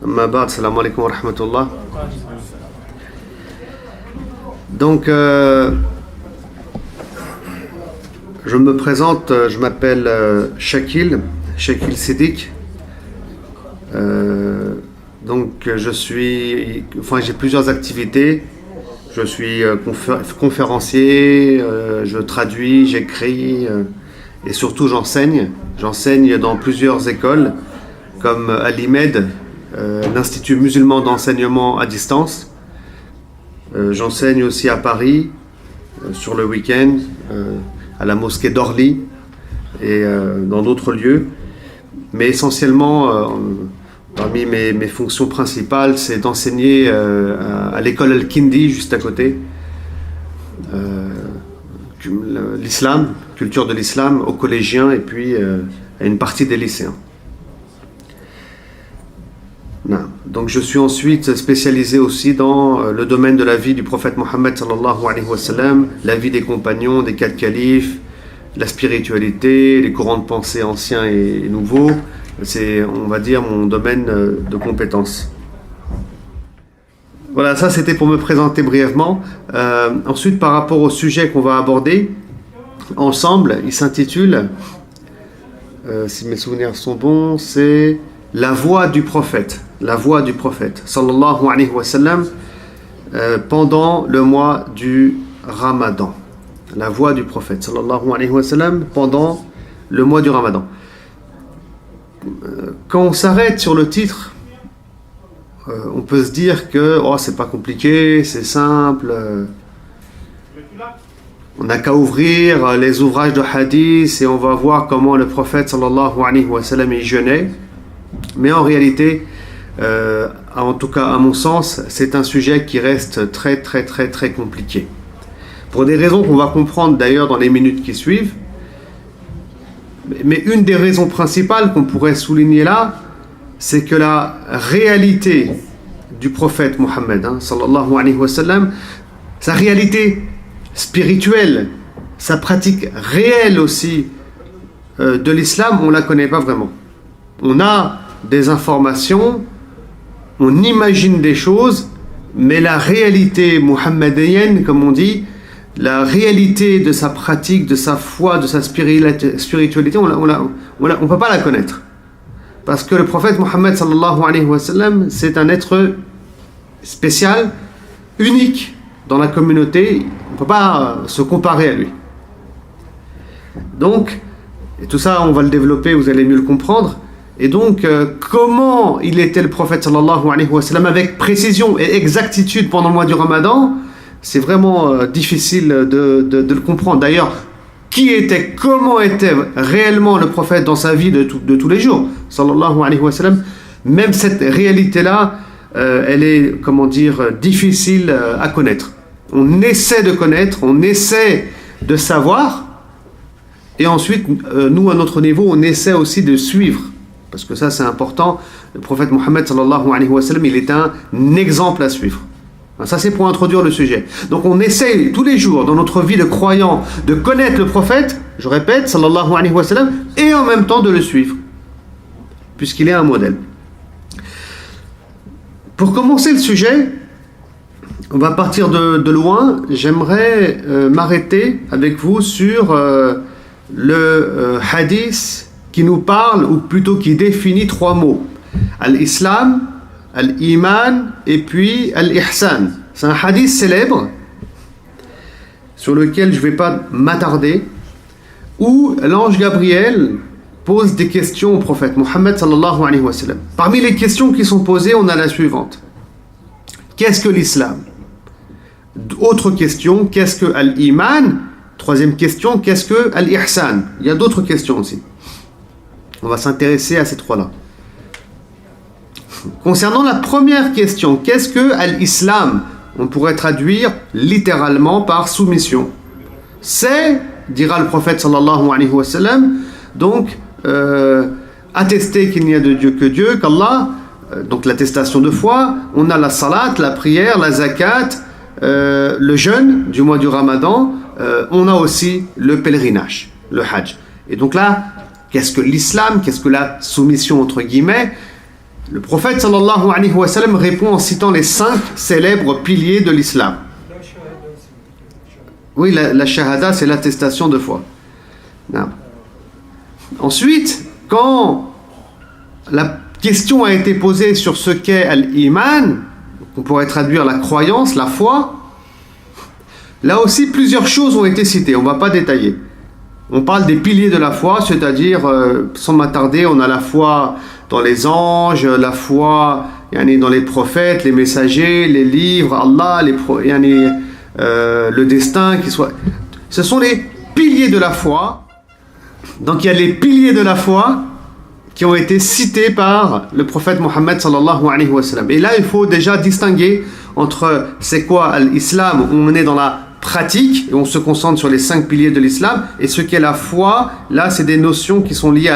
Amma ba'd, salam alaikum wa rahmatullah. Donc, je me présente, je m'appelle Shakil Siddiq. Donc, j'ai plusieurs activités. Je suis conférencier, je traduis, j'écris et surtout j'enseigne. J'enseigne dans plusieurs écoles comme Al-Imed, l'Institut musulman d'enseignement à distance. J'enseigne aussi à Paris, sur le week-end, à la mosquée d'Orly et dans d'autres lieux. Mais essentiellement, parmi mes fonctions principales, c'est d'enseigner à l'école Al-Kindi, juste à côté, l'islam, culture de l'islam, aux collégiens et puis à une partie des lycéens. Donc je suis ensuite spécialisé aussi dans le domaine de la vie du prophète Mohammed sallallahu alayhi wa sallam, la vie des compagnons, des 4 califes, la spiritualité, les courants de pensée anciens et nouveaux. C'est, on va dire, mon domaine de compétences. Voilà, ça c'était pour me présenter brièvement. Ensuite, par rapport au sujet qu'on va aborder ensemble, il s'intitule, si mes souvenirs sont bons, c'est la voix du prophète. La voix du prophète, sallallahu alayhi wa sallam, pendant le mois du Ramadan. La voix du prophète, sallallahu alayhi wa sallam, pendant le mois du Ramadan. Quand on s'arrête sur le titre, on peut se dire que c'est pas compliqué, c'est simple. On n'a qu'à ouvrir les ouvrages de hadith et on va voir comment le prophète sallallahu alayhi wa sallam y jeûnait. Mais en réalité, en tout cas à mon sens, c'est un sujet qui reste très très très très compliqué. Pour des raisons qu'on va comprendre d'ailleurs dans les minutes qui suivent. Mais une des raisons principales qu'on pourrait souligner là, c'est que la réalité du prophète Mohammed, sallallahu alayhi wa sallam, sa réalité spirituelle, sa pratique réelle aussi de l'islam, on ne la connaît pas vraiment. On a des informations, on imagine des choses, mais la réalité mohammedienne, comme on dit, la réalité de sa pratique, de sa foi, de sa spiritualité, on ne peut pas la connaître. Parce que le prophète Mohammed sallallahu alayhi wa sallam, c'est un être spécial, unique dans la communauté, on ne peut pas se comparer à lui. Donc, et tout ça on va le développer, vous allez mieux le comprendre. Et donc, comment il était le prophète sallallahu alayhi wa sallam avec précision et exactitude pendant le mois du Ramadan, c'est vraiment difficile de le comprendre. D'ailleurs, comment était réellement le prophète dans sa vie de tous les jours, sallallahu alayhi wa sallam, même cette réalité-là, elle est, difficile à connaître. On essaie de connaître, on essaie de savoir, et ensuite, nous, à notre niveau, on essaie aussi de suivre. Parce que ça, c'est important. Le prophète Mohammed sallallahu alayhi wa sallam, il est un exemple à suivre. Ça, c'est pour introduire le sujet. Donc, on essaie tous les jours, dans notre vie de croyant, de connaître le prophète, je répète, sallallahu alayhi wa sallam, et en même temps de le suivre, puisqu'il est un modèle. Pour commencer le sujet, on va partir de loin. J'aimerais m'arrêter avec vous sur le hadith qui nous parle, ou plutôt qui définit 3 mots. Al-Islam, Al-Iman et puis Al-Ihsan. C'est un hadith célèbre sur lequel je ne vais pas m'attarder, où l'ange Gabriel pose des questions au prophète Mohammed sallallahu alayhi wa sallam. Parmi les questions qui sont posées, on a la suivante. Qu'est-ce que l'islam? Autre question, qu'est-ce que Al-Iman? Troisième question, qu'est-ce que Al-Ihsan? Il y a d'autres questions aussi. On va s'intéresser à ces 3-là. Concernant la première question, qu'est-ce que Al-Islam? On pourrait traduire littéralement par soumission. C'est, dira le prophète sallallahu alayhi wa sallam, donc attester qu'il n'y a de Dieu que Dieu, qu'Allah, donc l'attestation de foi, on a la salat, la prière, la zakat, le jeûne du mois du Ramadan, on a aussi le pèlerinage, le hajj. Et donc là, qu'est-ce que l'islam? Qu'est-ce que la soumission entre guillemets? Le prophète sallallahu alayhi wa sallam répond en citant les 5 célèbres piliers de l'islam. Oui, la shahada, c'est l'attestation de foi. Non. Ensuite, quand la question a été posée sur ce qu'est al-iman, on pourrait traduire la croyance, la foi, là aussi plusieurs choses ont été citées, on ne va pas détailler. On parle des piliers de la foi, c'est-à-dire, sans m'attarder, on a la foi dans les anges, la foi dans les prophètes, les messagers, les livres, Allah, le destin, ce sont les piliers de la foi. Donc il y a les piliers de la foi qui ont été cités par le prophète Mohammed sallallahu alayhi wa sallam. Et là, il faut déjà distinguer entre c'est quoi l'islam, où on est dans la pratique, et on se concentre sur les 5 piliers de l'islam, et ce qu'est la foi, là, c'est des notions qui sont liées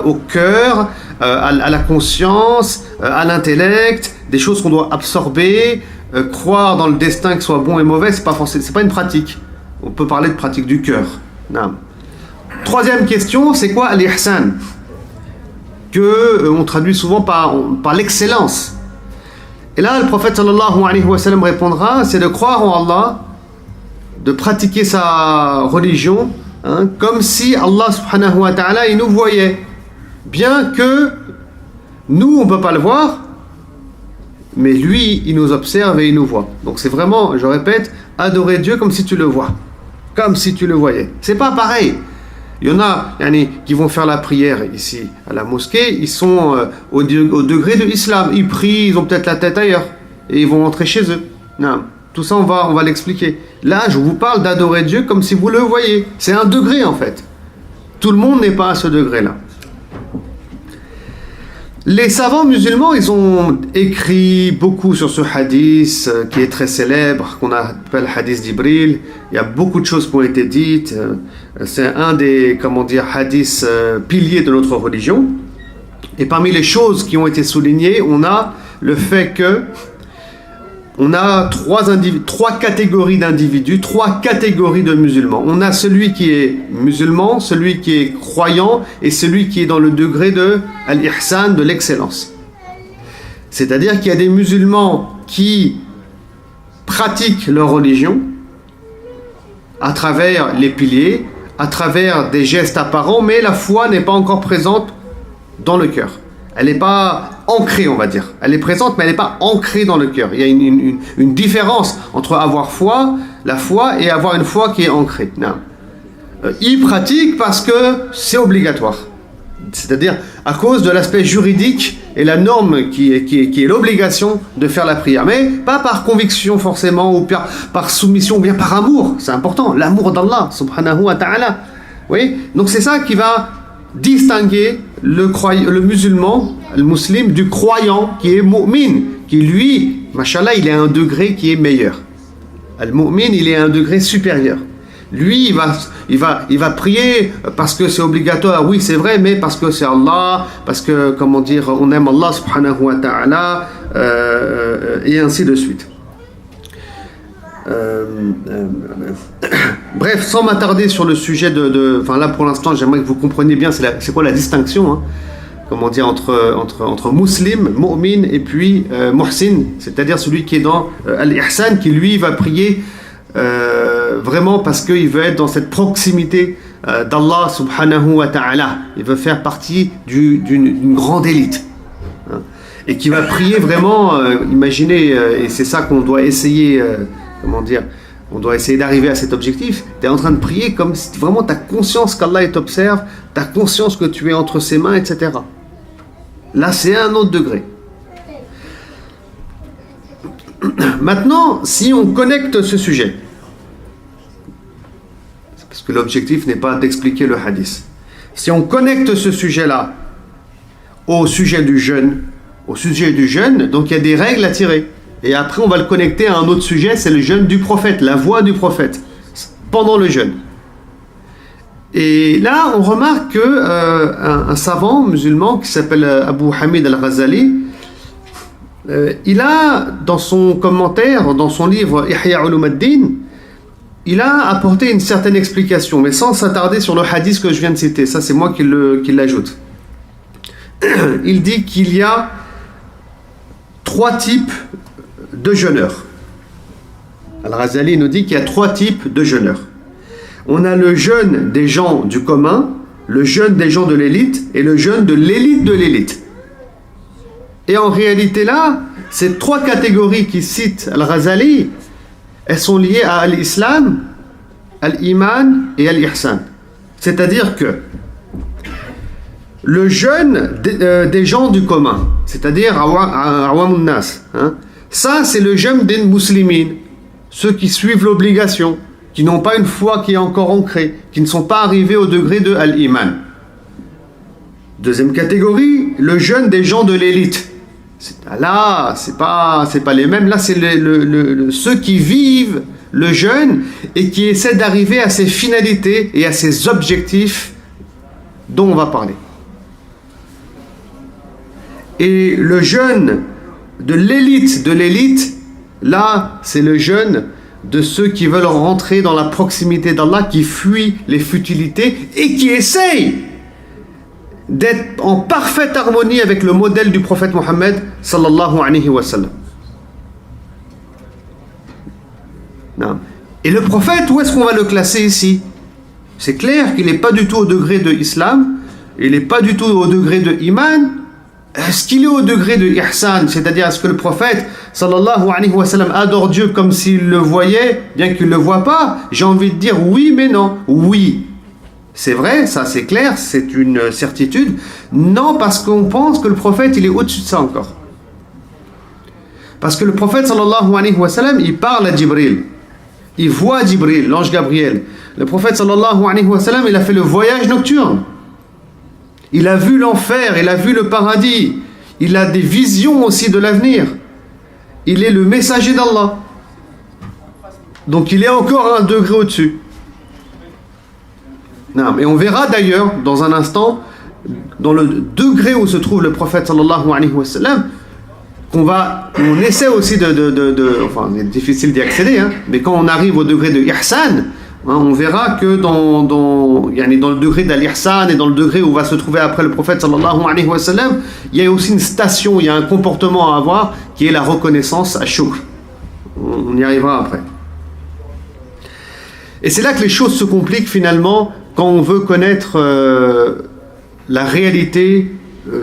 au cœur, à la conscience, à l'intellect, des choses qu'on doit absorber, croire dans le destin, que ce soit bon et mauvais, c'est pas une pratique. On peut parler de pratique du cœur. Non. Troisième question, c'est quoi l'ihsan? On traduit souvent par l'excellence. Et là, le prophète sallallahu alayhi wa sallam répondra, c'est de croire en Allah, de pratiquer sa religion, comme si Allah subhanahu wa ta'ala, il nous voyait. Bien que nous, on ne peut pas le voir, mais lui, il nous observe et il nous voit. Donc c'est vraiment, je répète, adorer Dieu comme si tu le vois. Comme si tu le voyais. C'est pas pareil. Il y en a qui vont faire la prière ici à la mosquée, ils sont au degré de l'islam. Ils prient, ils ont peut-être la tête ailleurs. Et ils vont rentrer chez eux. Non. Tout ça, on va l'expliquer. Là, je vous parle d'adorer Dieu comme si vous le voyez. C'est un degré en fait. Tout le monde n'est pas à ce degré-là. Les savants musulmans, ils ont écrit beaucoup sur ce hadith qui est très célèbre, qu'on appelle hadith d'Ibril. Il y a beaucoup de choses qui ont été dites. C'est un des, hadiths piliers de notre religion. Et parmi les choses qui ont été soulignées, on a le fait que on a 3 catégories d'individus, 3 catégories de musulmans. On a celui qui est musulman, celui qui est croyant et celui qui est dans le degré de al-ihsan, de l'excellence. C'est-à-dire qu'il y a des musulmans qui pratiquent leur religion à travers les piliers, à travers des gestes apparents, mais la foi n'est pas encore présente dans le cœur. Elle n'est pas ancrée, on va dire. Elle est présente, mais elle n'est pas ancrée dans le cœur. Il y a une différence entre avoir la foi, et avoir une foi qui est ancrée. Non. Ils pratiquent parce que c'est obligatoire. C'est-à-dire à cause de l'aspect juridique et la norme qui est l'obligation de faire la prière. Mais pas par conviction forcément, ou par soumission, ou bien par amour. C'est important, l'amour d'Allah, subhanahu wa ta'ala. Oui. Donc c'est ça qui va distinguer le musulman, le musulman, du croyant qui est mu'min, qui lui, mashallah, il est à un degré qui est meilleur. Le mu'min, il est à un degré supérieur. Lui, il va prier parce que c'est obligatoire, oui c'est vrai, mais parce que c'est Allah, parce que, on aime Allah subhanahu wa ta'ala, et ainsi de suite. Bref, sans m'attarder sur le sujet là pour l'instant, j'aimerais que vous compreniez bien c'est quoi la distinction, entre muslim, mu'min et puis muhsin, c'est-à-dire celui qui est dans al-ihsan, qui lui va prier vraiment parce qu'il veut être dans cette proximité d'Allah subhanahu wa ta'ala. Il veut faire partie d'une grande élite, et qui va prier vraiment, imaginez, et c'est ça qu'on doit essayer, on doit essayer d'arriver à cet objectif. Tu es en train de prier comme si vraiment tu as conscience qu'Allah t'observe, tu as conscience que tu es entre ses mains, etc. Là, c'est un autre degré. Maintenant, si on connecte ce sujet, c'est parce que l'objectif n'est pas d'expliquer le hadith. Si on connecte ce sujet-là au sujet du jeûne, donc il y a des règles à tirer. Et après, on va le connecter à un autre sujet, c'est le jeûne du prophète, la voix du prophète, pendant le jeûne. Et là, on remarque qu'un savant musulman qui s'appelle Abu Hamid al-Ghazali, il a, dans son commentaire, dans son livre Ihya Ulum ad-Din, il a apporté une certaine explication, mais sans s'attarder sur le hadith que je viens de citer. Ça, c'est moi qui l'ajoute. Il dit qu'il y a 3 types de jeûneurs. Al-Ghazali nous dit qu'il y a 3 types de jeûneurs. On a le jeûne des gens du commun, le jeûne des gens de l'élite et le jeûne de l'élite de l'élite. Et en réalité là, ces 3 catégories qui cite Al-Ghazali, elles sont liées à l'islam, à l'iman et à l'ihsan. C'est-à-dire que le jeûne des gens du commun, c'est-à-dire awamun nas, ça c'est le jeûne des muslimines, ceux qui suivent l'obligation, qui n'ont pas une foi qui est encore ancrée, qui ne sont pas arrivés au degré de al-iman. Deuxième catégorie, le jeûne des gens de l'élite. Là, c'est pas les mêmes. Là, c'est ceux qui vivent le jeûne et qui essaient d'arriver à ces finalités et à ces objectifs dont on va parler. Et le jeûne de l'élite, là, c'est le jeûne de ceux qui veulent rentrer dans la proximité d'Allah, qui fuient les futilités et qui essayent d'être en parfaite harmonie avec le modèle du prophète Mohammed sallallahu alayhi wa sallam. Non. Et le prophète, où est-ce qu'on va le classer ici? C'est clair qu'il n'est pas du tout au degré de l'islam, il n'est pas du tout au degré de iman. Est-ce qu'il est au degré de ihsan, c'est-à-dire est-ce que le prophète sallallahu alayhi wa sallam adore Dieu comme s'il le voyait, bien qu'il ne le voit pas? J'ai envie de dire oui mais non. Oui, c'est vrai, ça c'est clair, c'est une certitude. Non, parce qu'on pense que le prophète il est au-dessus de ça encore. Parce que le prophète sallallahu alayhi wa sallam, il parle à Jibril. Il voit Jibril, l'ange Gabriel. Le prophète sallallahu alayhi wa sallam, il a fait le voyage nocturne. Il a vu l'enfer, il a vu le paradis. Il a des visions aussi de l'avenir. Il est le messager d'Allah. Donc il est encore un degré au-dessus. Non, mais on verra d'ailleurs dans un instant, dans le degré où se trouve le prophète sallallahu alayhi wa sallam, on essaie aussi enfin, c'est difficile d'y accéder, mais quand on arrive au degré de ihsan, on verra que dans le degré d'al-ihsan et dans le degré où va se trouver après le prophète sallallahu alayhi wa sallam, il y a aussi une station, il y a un comportement à avoir qui est la reconnaissance à shukr. On y arrivera après. Et c'est là que les choses se compliquent finalement quand on veut connaître la réalité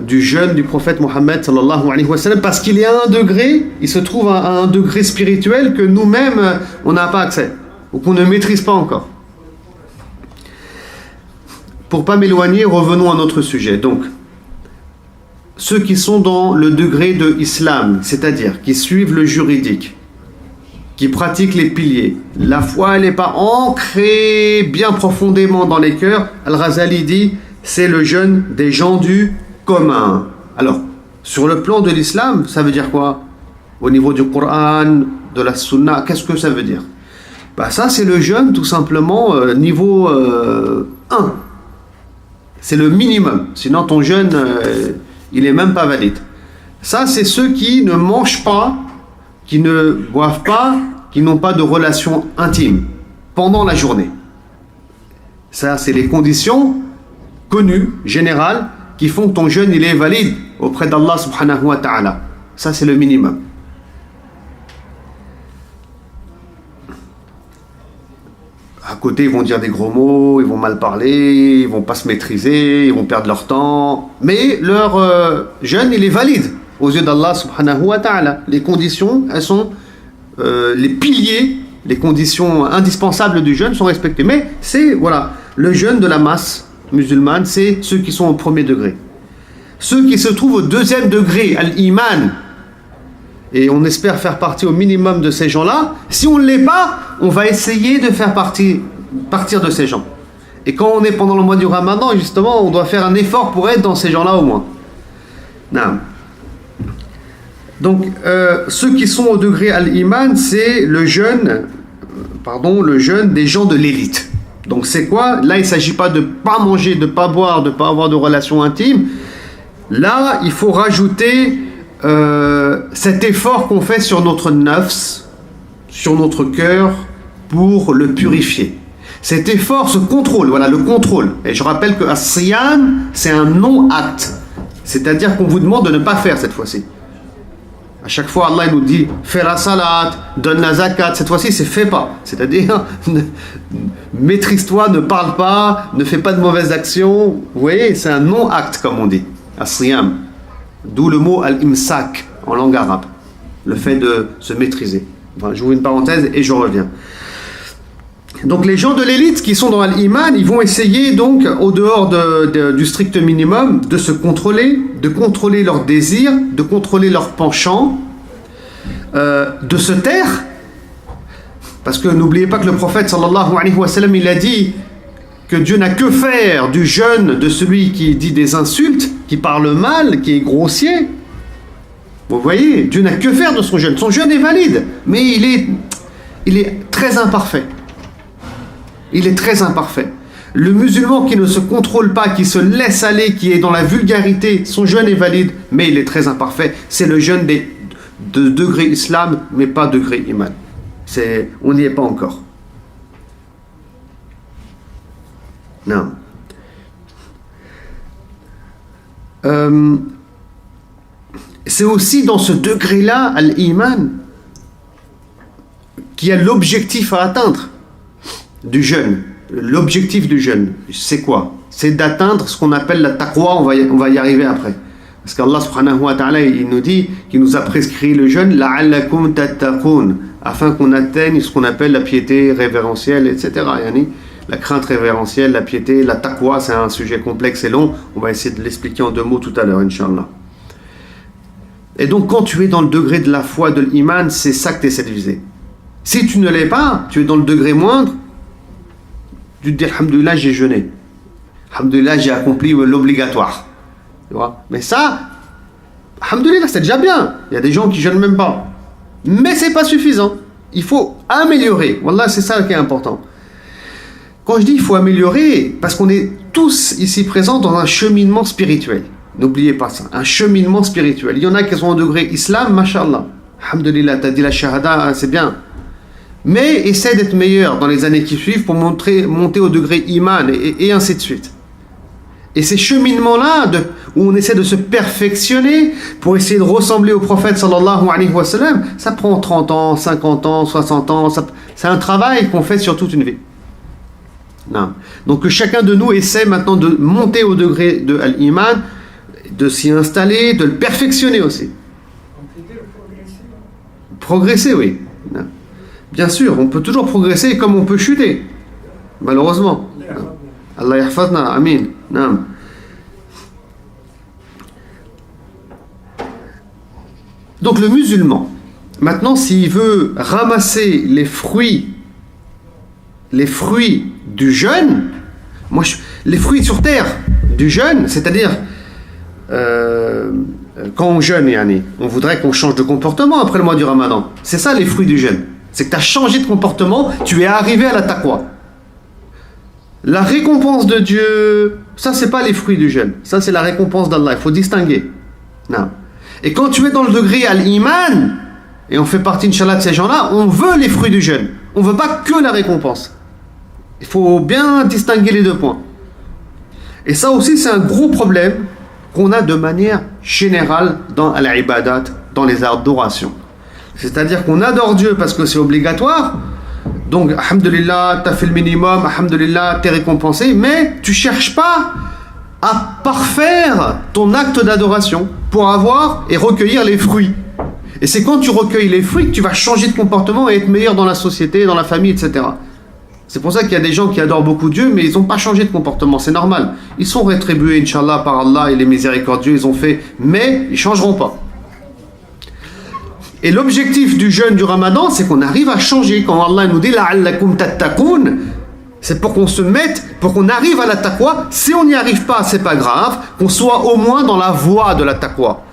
du jeûne du prophète Mohammed sallallahu alayhi wa sallam, parce qu'il est à un degré, il se trouve à un degré spirituel que nous-mêmes on n'a pas accès ou qu'on ne maîtrise pas encore. Pour pas m'éloigner, revenons à notre sujet. Donc, ceux qui sont dans le degré de l'islam, c'est-à-dire qui suivent le juridique, qui pratiquent les piliers, la foi elle n'est pas ancrée bien profondément dans les cœurs. Al-Ghazali dit c'est le jeûne des gens du commun. Alors, sur le plan de l'islam, ça veut dire quoi? Au niveau du Coran, de la Sunna, qu'est-ce que ça veut dire? Ça c'est le jeûne tout simplement niveau 1. C'est le minimum, sinon ton jeûne il n'est même pas valide. Ça c'est ceux qui ne mangent pas, qui ne boivent pas, qui n'ont pas de relation intime pendant la journée. Ça c'est les conditions connues, générales, qui font que ton jeûne il est valide auprès d'Allah subhanahu wa ta'ala. Ça c'est le minimum. À côté, ils vont dire des gros mots, ils vont mal parler, ils vont pas se maîtriser, ils vont perdre leur temps. Mais leur jeûne, il est valide aux yeux d'Allah subhanahu wa ta'ala. Les conditions, elles sont les piliers, les conditions indispensables du jeûne sont respectées. Mais c'est, voilà, le jeûne de la masse musulmane, c'est ceux qui sont au premier degré. Ceux qui se trouvent au deuxième degré, al-iman, et on espère faire partie au minimum de ces gens-là. Si on ne l'est pas, on va essayer de faire partir de ces gens. Et quand on est pendant le mois du Ramadan, justement, on doit faire un effort pour être dans ces gens-là au moins. Non. Donc, ceux qui sont au degré al-iman, c'est le jeûne des gens de l'élite. Donc c'est quoi? Là, il ne s'agit pas de ne pas manger, de ne pas boire, de ne pas avoir de relations intimes. Là, il faut rajouter cet effort qu'on fait sur notre nafs, sur notre cœur, pour le purifier. Cet effort se contrôle, voilà le contrôle. Et je rappelle que as-siyam, c'est un non-acte. C'est-à-dire qu'on vous demande de ne pas faire cette fois-ci. À chaque fois, Allah nous dit fais la salat, donne la zakat. Cette fois-ci, c'est fais pas. C'est-à-dire maîtrise-toi, ne parle pas, ne fais pas de mauvaises actions. Vous voyez, c'est un non-acte comme on dit. As-siyam. D'où le mot al-imsak en langue arabe. Le fait de se maîtriser. Enfin, j'ouvre une parenthèse et je reviens. Donc les gens de l'élite qui sont dans l'iman, ils vont essayer donc, au dehors du strict minimum, de se contrôler, de contrôler leurs désirs, de contrôler leurs penchants, de se taire. Parce que n'oubliez pas que le prophète sallallahu alayhi wa sallam, il a dit que Dieu n'a que faire du jeûne de celui qui dit des insultes, qui parle mal, qui est grossier. Vous voyez, Dieu n'a que faire de son jeûne. Son jeûne est valide, mais il est très imparfait. Il est très imparfait. Le musulman qui ne se contrôle pas, qui se laisse aller, qui est dans la vulgarité, son jeûne est valide, mais il est très imparfait. C'est le jeûne de degré islam, mais pas degré iman. On n'y est pas encore. Non. C'est aussi dans ce degré-là, al-iman, qu'il y a l'objectif à atteindre du jeûne. L'objectif du jeûne, c'est quoi? C'est d'atteindre ce qu'on appelle la taqwa. On va y arriver après. Parce qu'Allah subhanahu wa ta'ala, il nous dit qu'il nous a prescrit le jeûne la'allakum tattaqun, afin qu'on atteigne ce qu'on appelle la piété révérentielle, etc. Yani, la crainte révérentielle, la piété, la taqwa, c'est un sujet complexe et long. On va essayer de l'expliquer en 2 mots tout à l'heure, Inch'Allah. Et donc, quand tu es dans le degré de la foi, de l'iman, c'est ça que tu essaies de viser. Si tu ne l'es pas, tu es dans le degré moindre, tu te dis, alhamdoulilah, j'ai jeûné. Alhamdoulilah, j'ai accompli l'obligatoire. Tu vois? Mais ça, alhamdoulilah, c'est déjà bien. Il y a des gens qui jeûnent même pas. Mais c'est pas suffisant. Il faut améliorer. Wallah, c'est ça qui est important. Quand je dis il faut améliorer, parce qu'on est tous ici présents dans un cheminement spirituel. N'oubliez pas ça, un cheminement spirituel. Il y en a qui sont au degré islam, mashallah. Alhamdulillah, t'as dit la shahada, c'est bien. Mais essaie d'être meilleur dans les années qui suivent pour monter au degré iman et ainsi de suite. Et ces cheminements-là, où on essaie de se perfectionner pour essayer de ressembler au prophète sallallahu alayhi wa sallam, ça prend 30 ans, 50 ans, 60 ans. C'est un travail qu'on fait sur toute une vie. Non. Donc que chacun de nous essaie maintenant de monter au degré de l'iman, de s'y installer, de le perfectionner aussi. Progresser, oui. Non. Bien sûr, on peut toujours progresser comme on peut chuter. Malheureusement. Allah yahfazna, amin. Non. Donc le musulman, maintenant s'il veut ramasser les fruits du jeûne, les fruits sur terre du jeûne, c'est-à-dire quand on jeûne, on voudrait qu'on change de comportement après le mois du Ramadan. C'est ça les fruits du jeûne. C'est que tu as changé de comportement, tu es arrivé à la taqwa. La récompense de Dieu, ça c'est pas les fruits du jeûne. Ça c'est la récompense d'Allah, il faut distinguer. Non. Et quand tu es dans le degré al-iman, et on fait partie, Inch'Allah, de ces gens-là, on veut les fruits du jeûne. On ne veut pas que la récompense. Il faut bien distinguer les 2 points. Et ça aussi, c'est un gros problème qu'on a de manière générale dans l'ibadat, dans les arts d'adoration. C'est-à-dire qu'on adore Dieu parce que c'est obligatoire. Donc, alhamdulillah, tu as fait le minimum, alhamdulillah, tu es récompensé, mais tu ne cherches pas à parfaire ton acte d'adoration pour avoir et recueillir les fruits. Et c'est quand tu recueilles les fruits que tu vas changer de comportement et être meilleur dans la société, dans la famille, etc. C'est pour ça qu'il y a des gens qui adorent beaucoup Dieu, mais ils n'ont pas changé de comportement, c'est normal. Ils sont rétribués, Inch'Allah, par Allah, il est miséricordieux, ils ont fait, mais ils ne changeront pas. Et l'objectif du jeûne du Ramadan, c'est qu'on arrive à changer. Quand Allah nous dit « La'allakum tattaqun », c'est pour qu'on se mette, pour qu'on arrive à la taqwa. Si on n'y arrive pas, c'est pas grave, qu'on soit au moins dans la voie de la taqwa.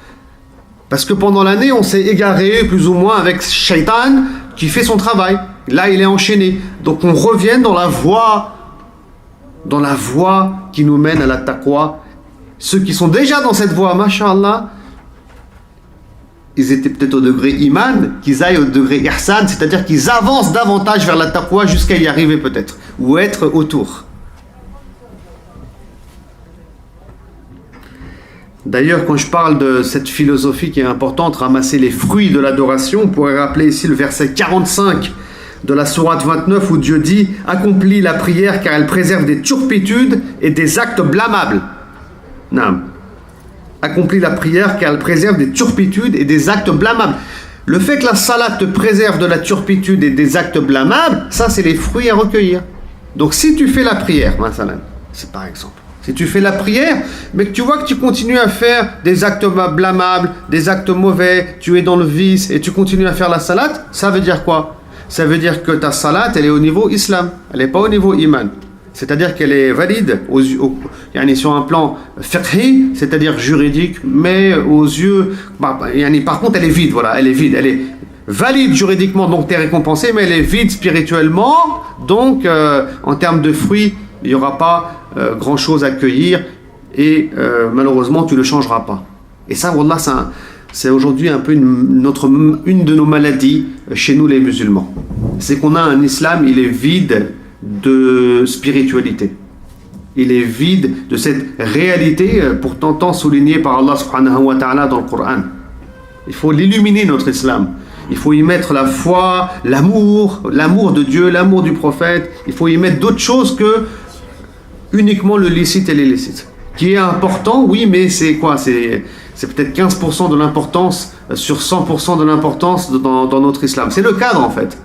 Parce que pendant l'année, on s'est égaré plus ou moins avec Shaitan qui fait son travail. Là, il est enchaîné. Donc on revient dans la voie qui nous mène à la taqwa. Ceux qui sont déjà dans cette voie, masha'Allah, ils étaient peut-être au degré iman, qu'ils aillent au degré ihsan, c'est-à-dire qu'ils avancent davantage vers la taqwa jusqu'à y arriver peut-être, ou être autour. D'ailleurs, quand je parle de cette philosophie qui est importante, ramasser les fruits de l'adoration, on pourrait rappeler ici le verset 45 de la sourate 29 où Dieu dit « Accomplis la prière car elle préserve des turpitudes et des actes blâmables. » Non. Accomplis la prière car elle préserve des turpitudes et des actes blâmables. Le fait que la salat te préserve de la turpitude et des actes blâmables, ça c'est les fruits à recueillir. Donc si tu fais la prière, c'est par exemple, si tu fais la prière, mais que tu vois que tu continues à faire des actes blâmables, des actes mauvais, tu es dans le vice et tu continues à faire la salat, ça veut dire quoi? Ça veut dire que ta salat, elle est au niveau islam, elle n'est pas au niveau iman. C'est-à-dire qu'elle est valide sur un plan fiqhi, c'est-à-dire juridique, mais aux yeux, par contre elle est vide, voilà, elle est vide, elle est valide juridiquement, donc tu es récompensé, mais elle est vide spirituellement, donc en termes de fruits, il n'y aura pas grand-chose à cueillir et malheureusement tu ne le changeras pas. Et ça, wallah, c'est aujourd'hui un peu une de nos maladies chez nous les musulmans. C'est qu'on a un islam, il est vide de spiritualité. Il est vide de cette réalité pourtant tant soulignée par Allah subhanahu wa ta'ala dans le Coran. Il faut l'illuminer notre islam. Il faut y mettre la foi, l'amour de Dieu, l'amour du prophète. Il faut y mettre d'autres choses que uniquement le licite et l'illicite. Qui est important, oui, mais c'est quoi? C'est peut-être 15% de l'importance sur 100% de l'importance dans notre islam. C'est le cadre en fait.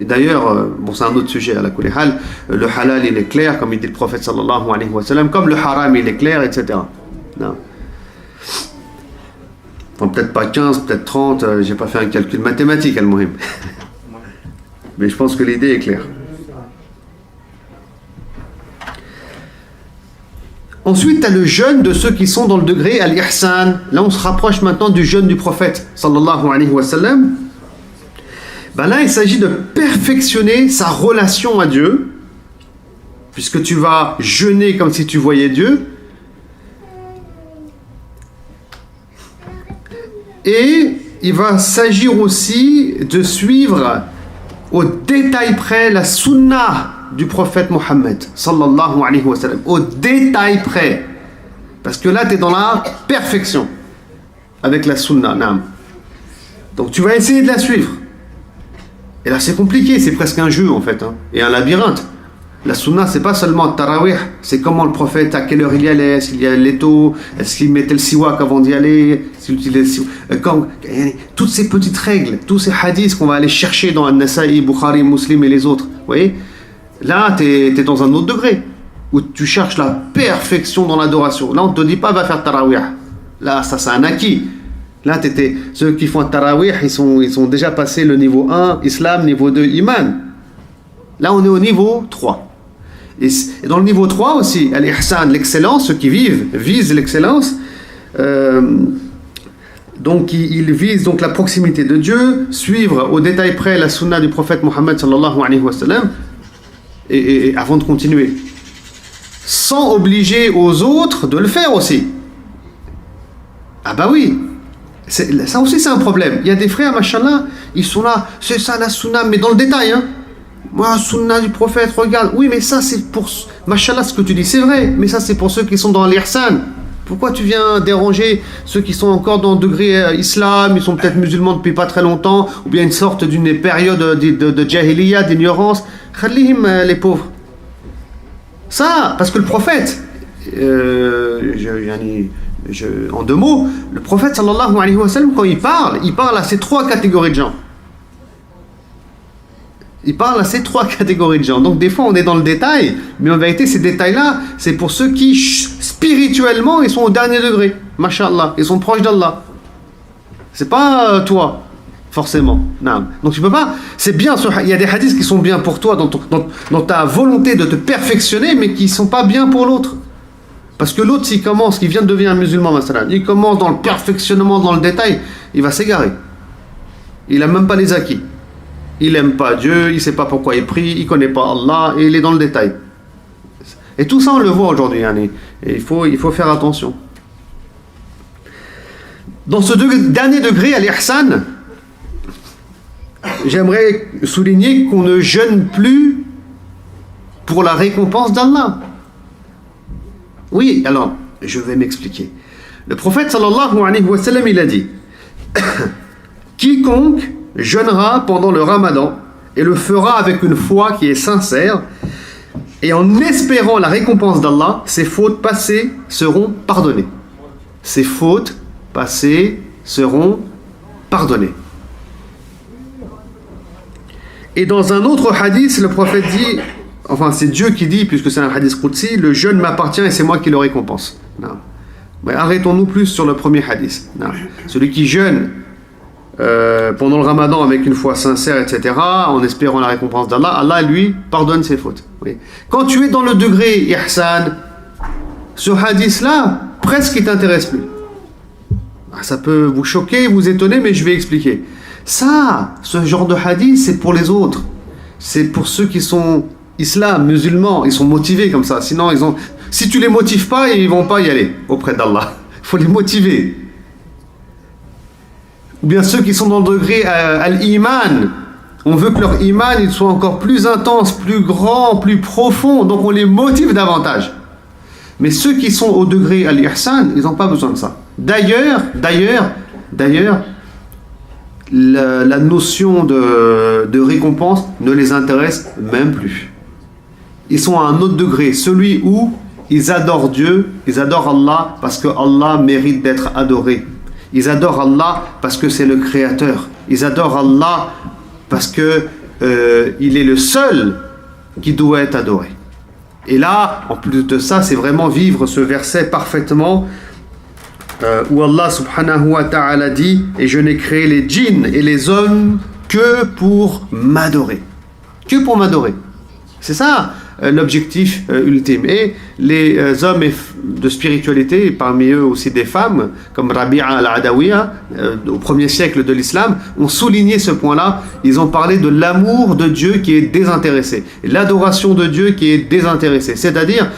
Et d'ailleurs, c'est un autre sujet à la kulli hal, le halal il est clair, comme il dit le prophète sallallahu alayhi wa sallam, comme le haram il est clair, etc. Non. Enfin, peut-être pas 15, peut-être 30, j'ai pas fait un calcul mathématique, al-muhim. Mais je pense que l'idée est claire. Ensuite, tu as le jeûne de ceux qui sont dans le degré al-ihsan. Là, on se rapproche maintenant du jeûne du prophète sallallahu alayhi wa sallam. Là, il s'agit de perfectionner sa relation à Dieu, puisque tu vas jeûner comme si tu voyais Dieu. Et il va s'agir aussi de suivre au détail près la sunna du prophète Mohammed sallallahu alayhi wa sallam, au détail près. Parce que là, tu es dans la perfection avec la sunna. Naam. Donc tu vas essayer de la suivre. Et là, c'est compliqué, c'est presque un jeu en fait, et un labyrinthe. La sunna, c'est pas seulement le tarawih, c'est comment le prophète, à quelle heure il y allait, s'il y a l'étau, est-ce qu'il mettait le siwak avant d'y aller, s'il utilisait le siwak, toutes ces petites règles, tous ces hadiths qu'on va aller chercher dans An-Nasa'i, Bukhari, Muslim et les autres. Vous voyez, là, tu es dans un autre degré, où tu cherches la perfection dans l'adoration. Là, on ne te dit pas, va faire tarawih. Là, ça, c'est un acquis. Là, ceux qui font un tarawih, ils sont déjà passés le niveau 1, islam, niveau 2, iman. Là, on est au niveau 3. Et dans le niveau 3 aussi, al-ihsan, l'excellence, ceux qui visent l'excellence. Donc, ils visent donc la proximité de Dieu, suivre au détail près la sunna du prophète Mohammed sallallahu alayhi wa sallam, et avant de continuer. Sans obliger aux autres de le faire aussi. Ah bah oui. Ça aussi c'est un problème. Il y a des frères, machallah, ils sont là, c'est ça la sunna, mais dans le détail. Moi, sunna du prophète, regarde. Oui, mais ça c'est pour, machallah, ce que tu dis, c'est vrai, mais ça c'est pour ceux qui sont dans l'ihsan. Pourquoi tu viens déranger ceux qui sont encore dans le degré islam, ils sont peut-être musulmans depuis pas très longtemps, ou bien une sorte d'une période de jahiliya, d'ignorance. Khalihim, les pauvres. Ça, parce que le prophète, en deux mots, le prophète sallallahu alayhi wa sallam, quand il parle à ces trois catégories de gens. Il parle à ces trois catégories de gens. Donc des fois on est dans le détail, mais en vérité ces détails-là, c'est pour ceux qui spirituellement ils sont au dernier degré. Masha'Allah, ils sont proches d'Allah. C'est pas toi, forcément. Non. Donc tu peux pas. C'est bien, il y a des hadiths qui sont bien pour toi dans ta volonté de te perfectionner, mais qui sont pas bien pour l'autre. Parce que l'autre, s'il vient de devenir un musulman, il commence dans le perfectionnement, dans le détail, il va s'égarer. Il n'a même pas les acquis. Il n'aime pas Dieu, il ne sait pas pourquoi il prie, il ne connaît pas Allah, et il est dans le détail. Et tout ça, on le voit aujourd'hui. Et il faut faire attention. Dans ce dernier degré, à l'ihsan, j'aimerais souligner qu'on ne jeûne plus pour la récompense d'Allah. Oui, alors, je vais m'expliquer. Le prophète sallallahu alayhi wa sallam, il a dit quiconque jeûnera pendant le ramadan et le fera avec une foi qui est sincère et en espérant la récompense d'Allah, ses fautes passées seront pardonnées. Ses fautes passées seront pardonnées. Et dans un autre hadith, le prophète dit, enfin c'est Dieu qui dit, puisque c'est un hadith qudsi, le jeûne m'appartient et c'est moi qui le récompense. Non. Mais arrêtons-nous plus sur le premier hadith. Non. Celui qui jeûne pendant le ramadan avec une foi sincère, etc., en espérant la récompense d'Allah, Allah lui pardonne ses fautes. Oui. Quand tu es dans le degré ihsan, ce hadith-là, presque il t'intéresse plus. Ça peut vous choquer, vous étonner, mais je vais expliquer. Ça, ce genre de hadith, c'est pour les autres. C'est pour ceux qui sont islam, musulmans, ils sont motivés comme ça. Sinon, si tu les motives pas, ils vont pas y aller auprès d'Allah. Il faut les motiver. Ou bien ceux qui sont dans le degré al-iman. On veut que leur iman il soit encore plus intense, plus grand, plus profond. Donc on les motive davantage. Mais ceux qui sont au degré al-ihsan, ils n'ont pas besoin de ça. D'ailleurs, la notion de récompense ne les intéresse même plus. Ils sont à un autre degré, celui où ils adorent Dieu, ils adorent Allah parce que Allah mérite d'être adoré. Ils adorent Allah parce que c'est le Créateur. Ils adorent Allah parce que il est le seul qui doit être adoré. Et là, en plus de ça, c'est vraiment vivre ce verset parfaitement où Allah subhanahu wa ta'ala dit « Et je n'ai créé les djinns et les hommes que pour m'adorer. » Que pour m'adorer. C'est ça l'objectif ultime. Et les hommes de spiritualité, parmi eux aussi des femmes, comme Rabi'a al-Adawiya, au 1er siècle de l'islam, ont souligné ce point-là. Ils ont parlé de l'amour de Dieu qui est désintéressé. Et l'adoration de Dieu qui est désintéressée. C'est-à-dire,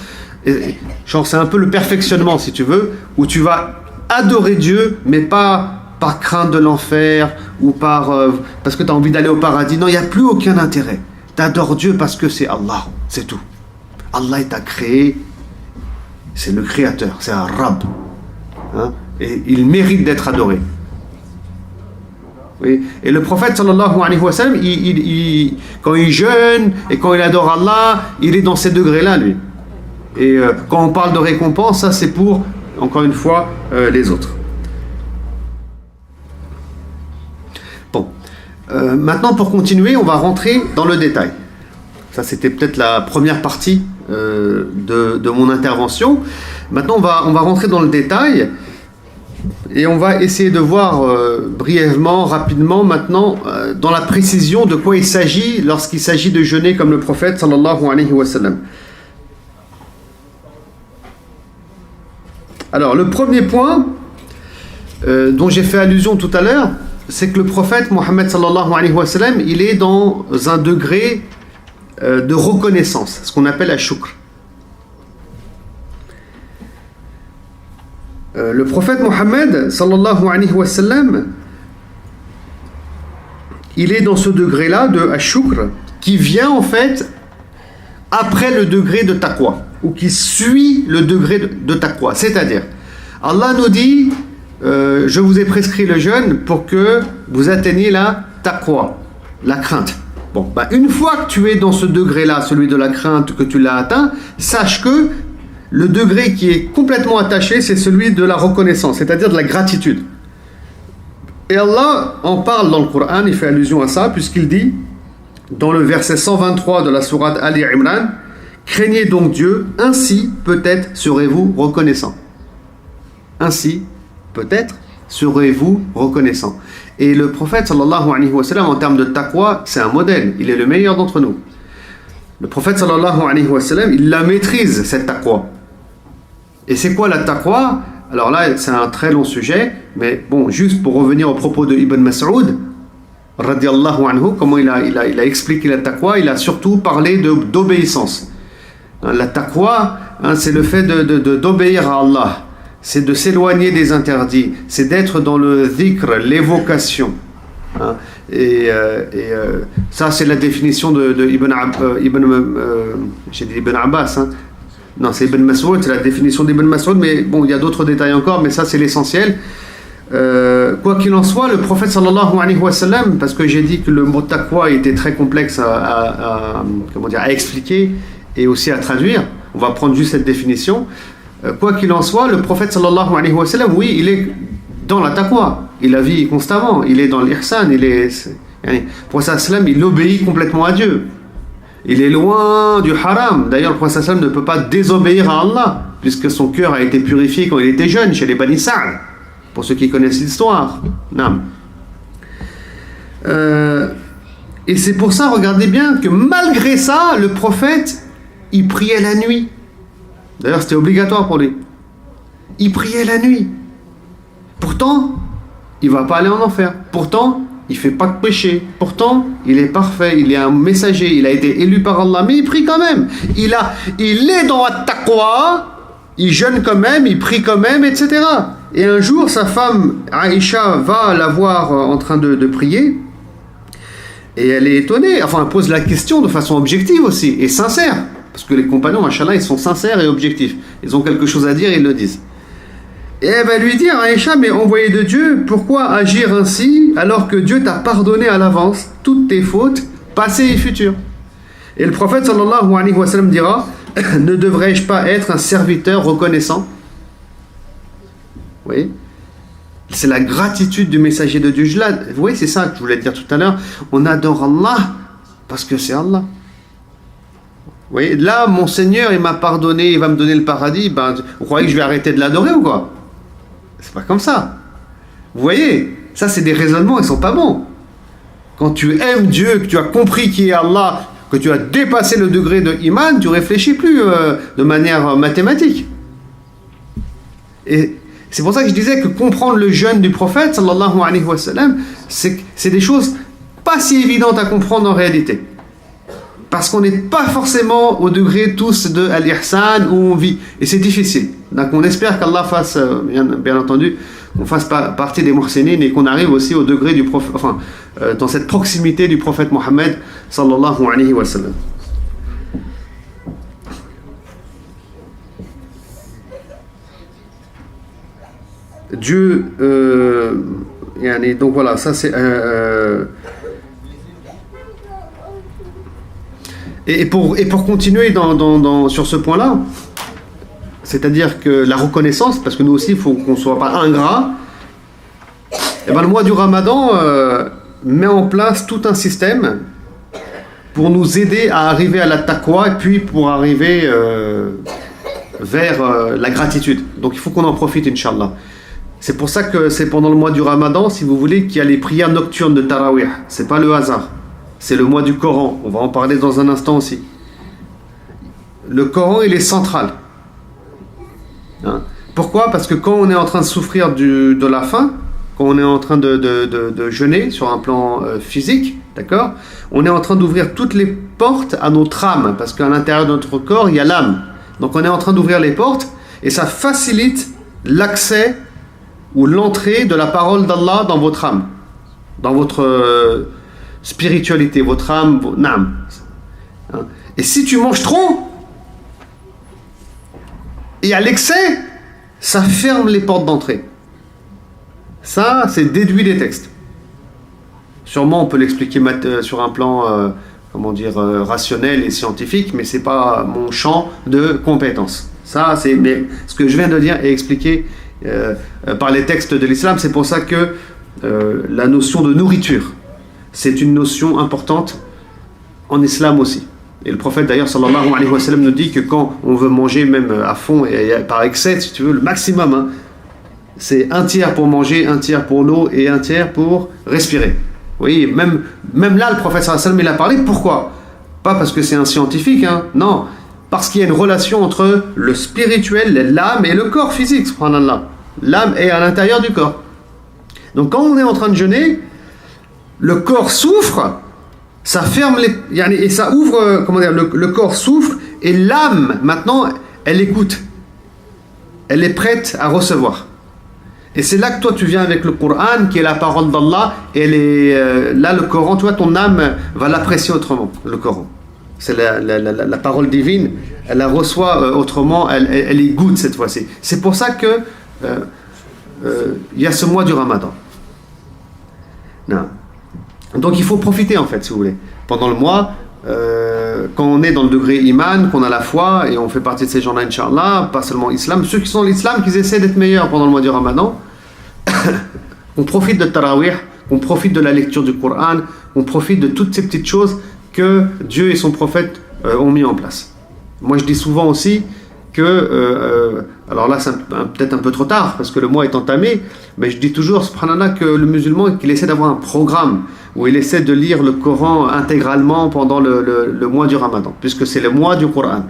genre c'est un peu le perfectionnement, si tu veux, où tu vas adorer Dieu, mais pas par crainte de l'enfer ou parce que tu as envie d'aller au paradis. Non, il n'y a plus aucun intérêt. Tu adores Dieu parce que c'est Allah, c'est tout. Allah t'a créé, c'est le créateur, c'est un Rabb. Hein? Et il mérite d'être adoré. Oui. Et le prophète sallallahu alayhi wa sallam, quand il jeûne et quand il adore Allah, il est dans ces degrés-là, lui. Et quand on parle de récompense, ça c'est pour, encore une fois, les autres. Bon. Maintenant, pour continuer, on va rentrer dans le détail. Ça, c'était peut-être la première partie de mon intervention. Maintenant, on va rentrer dans le détail et on va essayer de voir brièvement, rapidement, maintenant, dans la précision de quoi il s'agit lorsqu'il s'agit de jeûner comme le prophète sallallahu alayhi wa sallam. Alors, le premier point dont j'ai fait allusion tout à l'heure, c'est que le prophète Mohammed sallallahu alayhi wa sallam, il est dans un degré de reconnaissance, ce qu'on appelle la shukr. Le prophète Mohammed sallallahu alayhi wa sallam, il est dans ce degré-là de ashukr qui vient en fait après le degré de taqwa, ou qui suit le degré de taqwa. C'est-à-dire, Allah nous dit je vous ai prescrit le jeûne pour que vous atteigniez la taqwa, la crainte. Bon, une fois que tu es dans ce degré-là, celui de la crainte, que tu l'as atteint, sache que le degré qui est complètement attaché, c'est celui de la reconnaissance, c'est-à-dire de la gratitude. Et Allah en parle dans le Coran, il fait allusion à ça, puisqu'il dit, dans le verset 123 de la sourate Ali Imran, « Craignez donc Dieu, ainsi peut-être serez-vous reconnaissant. » Ainsi, peut-être serez-vous reconnaissant. Et le prophète sallallahu alayhi wa sallam, en termes de taqwa, c'est un modèle. Il est le meilleur d'entre nous. Le prophète sallallahu alayhi wa sallam, il la maîtrise, cette taqwa. Et c'est quoi la taqwa? Alors là, c'est un très long sujet, mais bon, juste pour revenir au propos de Ibn Mas'ud, radiallahu anhu, comment il a expliqué la taqwa, il a surtout parlé d'obéissance. La taqwa, c'est le fait d'obéir à Allah. c'est de s'éloigner des interdits, c'est d'être dans le dhikr, l'évocation. Hein. Ça, c'est la définition de j'ai dit Ibn Abbas. Hein. Non, c'est Ibn Mas'ud, c'est la définition d'Ibn Mas'ud, mais bon, il y a d'autres détails encore, mais ça, c'est l'essentiel. Quoi qu'il en soit, le prophète sallallahu alayhi wa sallam, parce que j'ai dit que le mot taqwa était très complexe à expliquer et aussi à traduire, on va prendre juste cette définition. Quoi qu'il en soit, le prophète sallallahu alayhi wa sallam, oui, il est dans la taqwa, il la vit constamment, il est dans l'ihsan, le prophète sallam, il obéit complètement à Dieu. Il est loin du haram. D'ailleurs, le prophète sallam ne peut pas désobéir à Allah, puisque son cœur a été purifié quand il était jeune, chez les Bani Sa'd, pour ceux qui connaissent l'histoire. Et c'est pour ça, regardez bien, que malgré ça, le prophète, il priait la nuit. D'ailleurs, c'était obligatoire pour lui. Il priait la nuit. Pourtant, il ne va pas aller en enfer. Pourtant, il ne fait pas de péché. Pourtant, il est parfait. Il est un messager. Il a été élu par Allah. Mais il prie quand même. Il est dans la taqwa. Il jeûne quand même. Il prie quand même, etc. Et un jour, sa femme, Aïcha, va la voir en train de prier. Et elle est étonnée. Enfin, elle pose la question de façon objective aussi. Et sincère. Parce que les compagnons, machallah, ils sont sincères et objectifs. Ils ont quelque chose à dire, ils le disent. Et elle va lui dire, Aïcha, mais envoyé de Dieu, pourquoi agir ainsi alors que Dieu t'a pardonné à l'avance toutes tes fautes, passées et futures? Et le prophète sallallahu alayhi wa sallam dira, ne devrais-je pas être un serviteur reconnaissant? Oui. C'est la gratitude du messager de Dieu. Vous voyez, c'est ça que je voulais dire tout à l'heure. On adore Allah parce que c'est Allah. Vous voyez, là, mon Seigneur, il m'a pardonné, il va me donner le paradis. Ben, vous croyez que je vais arrêter de l'adorer ou quoi? C'est pas comme ça. Vous voyez, ça, c'est des raisonnements, ils sont pas bons. Quand tu aimes Dieu, que tu as compris qui est Allah, que tu as dépassé le degré de iman, tu réfléchis plus de manière mathématique. Et c'est pour ça que je disais que comprendre le jeûne du prophète, sallallahu alayhi wa sallam, c'est des choses pas si évidentes à comprendre en réalité. Parce qu'on n'est pas forcément au degré tous de al-ihsan où on vit. Et c'est difficile. Donc on espère qu'Allah fasse, bien entendu, qu'on fasse partie des muhsinin et qu'on arrive aussi au degré du prophète, enfin, dans cette proximité du prophète Mohammed, sallallahu alayhi wa sallam. Dieu, donc voilà, ça c'est... Et pour continuer sur ce point-là, c'est-à-dire que la reconnaissance, parce que nous aussi, il faut qu'on ne soit pas ingrat, et ben le mois du Ramadan met en place tout un système pour nous aider à arriver à la taqwa et puis pour arriver vers la gratitude. Donc il faut qu'on en profite, Inch'Allah. C'est pour ça que c'est pendant le mois du Ramadan, si vous voulez, qu'il y a les prières nocturnes de Tarawih. C'est pas le hasard. C'est le mois du Coran. On va en parler dans un instant aussi. Le Coran, il est central. Hein? Pourquoi? Parce que quand on est en train de souffrir de la faim, quand on est en train de jeûner sur un plan physique, d'accord, on est en train d'ouvrir toutes les portes à notre âme, parce qu'à l'intérieur de notre corps, il y a l'âme. Donc on est en train d'ouvrir les portes, et ça facilite l'accès ou l'entrée de la parole d'Allah dans votre âme, dans votre spiritualité, votre âme, votre âme. Et si tu manges trop, et à l'excès, ça ferme les portes d'entrée. Ça, c'est déduit des textes. Sûrement, on peut l'expliquer sur un plan, rationnel et scientifique, mais c'est pas mon champ de compétence. Ça, mais ce que je viens de dire est expliqué par les textes de l'islam. C'est pour ça que la notion de nourriture, c'est une notion importante en islam aussi. Et le prophète d'ailleurs sallallahu alayhi wa sallam nous dit que quand on veut manger même à fond et par excès, si tu veux, le maximum, hein, c'est un tiers pour manger, un tiers pour l'eau et un tiers pour respirer. Vous voyez, même là le prophète sallallahu alayhi wa sallam il a parlé. Pourquoi? Pas parce que c'est un scientifique, hein, non, parce qu'il y a une relation entre le spirituel, l'âme et le corps physique, subhanallah. L'âme est à l'intérieur du corps. Donc quand on est en train de jeûner, le corps souffre, ça ferme et ça ouvre, le corps souffre et l'âme, maintenant, elle écoute. elle est prête à recevoir. Et c'est là que toi tu viens avec le Coran, qui est la parole d'Allah, et là le Coran, tu vois, ton âme va l'apprécier autrement, le Coran. C'est la parole divine, elle la reçoit autrement, elle y goûte cette fois-ci. C'est pour ça que il y a ce mois du Ramadan. Non. Donc il faut profiter en fait, si vous voulez. Pendant le mois, quand on est dans le degré iman, qu'on a la foi, et on fait partie de ces gens-là, Inch'Allah, pas seulement islam, ceux qui sont dans l'islam, qu'ils essaient d'être meilleurs pendant le mois du Ramadan, on profite de Tarawih, on profite de la lecture du Coran, on profite de toutes ces petites choses que Dieu et son prophète ont mis en place. Moi je dis souvent aussi que, alors là c'est peut-être un peu trop tard parce que le mois est entamé, mais je dis toujours, subhanallah, que le musulman, qu'il essaie d'avoir un programme où il essaie de lire le Coran intégralement pendant le mois du Ramadan, puisque c'est le mois du Coran.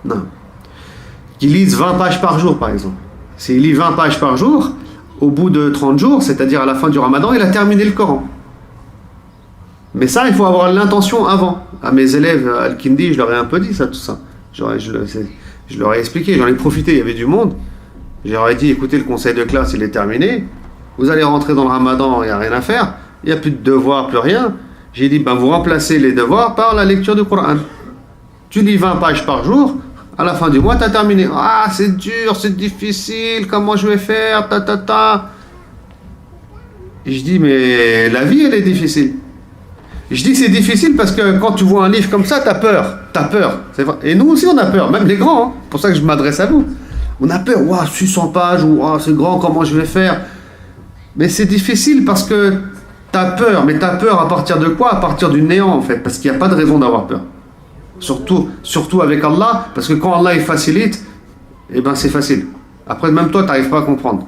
Non. Qu'il lise 20 pages par jour par exemple. S'il lit 20 pages par jour, au bout de 30 jours, c'est-à-dire à la fin du Ramadan, il a terminé le Coran. Mais ça, il faut avoir l'intention avant. À mes élèves à Al-Kindi, je leur ai un peu dit ça, tout ça. Je leur ai expliqué, j'en ai profité, il y avait du monde. Je leur ai dit, écoutez, le conseil de classe, il est terminé. Vous allez rentrer dans le Ramadan, il n'y a rien à faire. Il n'y a plus de devoirs, plus rien. J'ai dit, vous remplacez les devoirs par la lecture du Coran. Tu lis 20 pages par jour, à la fin du mois, tu as terminé. Ah, c'est dur, c'est difficile, comment je vais faire, Et je dis, mais la vie, elle est difficile. Je dis que c'est difficile parce que quand tu vois un livre comme ça, t'as peur. C'est vrai. Et nous aussi, on a peur, même les grands. Hein. C'est pour ça que je m'adresse à vous. On a peur, 600 pages, ou c'est grand, comment je vais faire? Mais c'est difficile parce que t'as peur. Mais t'as peur à partir de quoi? À partir du néant, en fait. Parce qu'il n'y a pas de raison d'avoir peur. Surtout avec Allah, parce que quand Allah il facilite, c'est facile. Après, même toi, t'arrives pas à comprendre.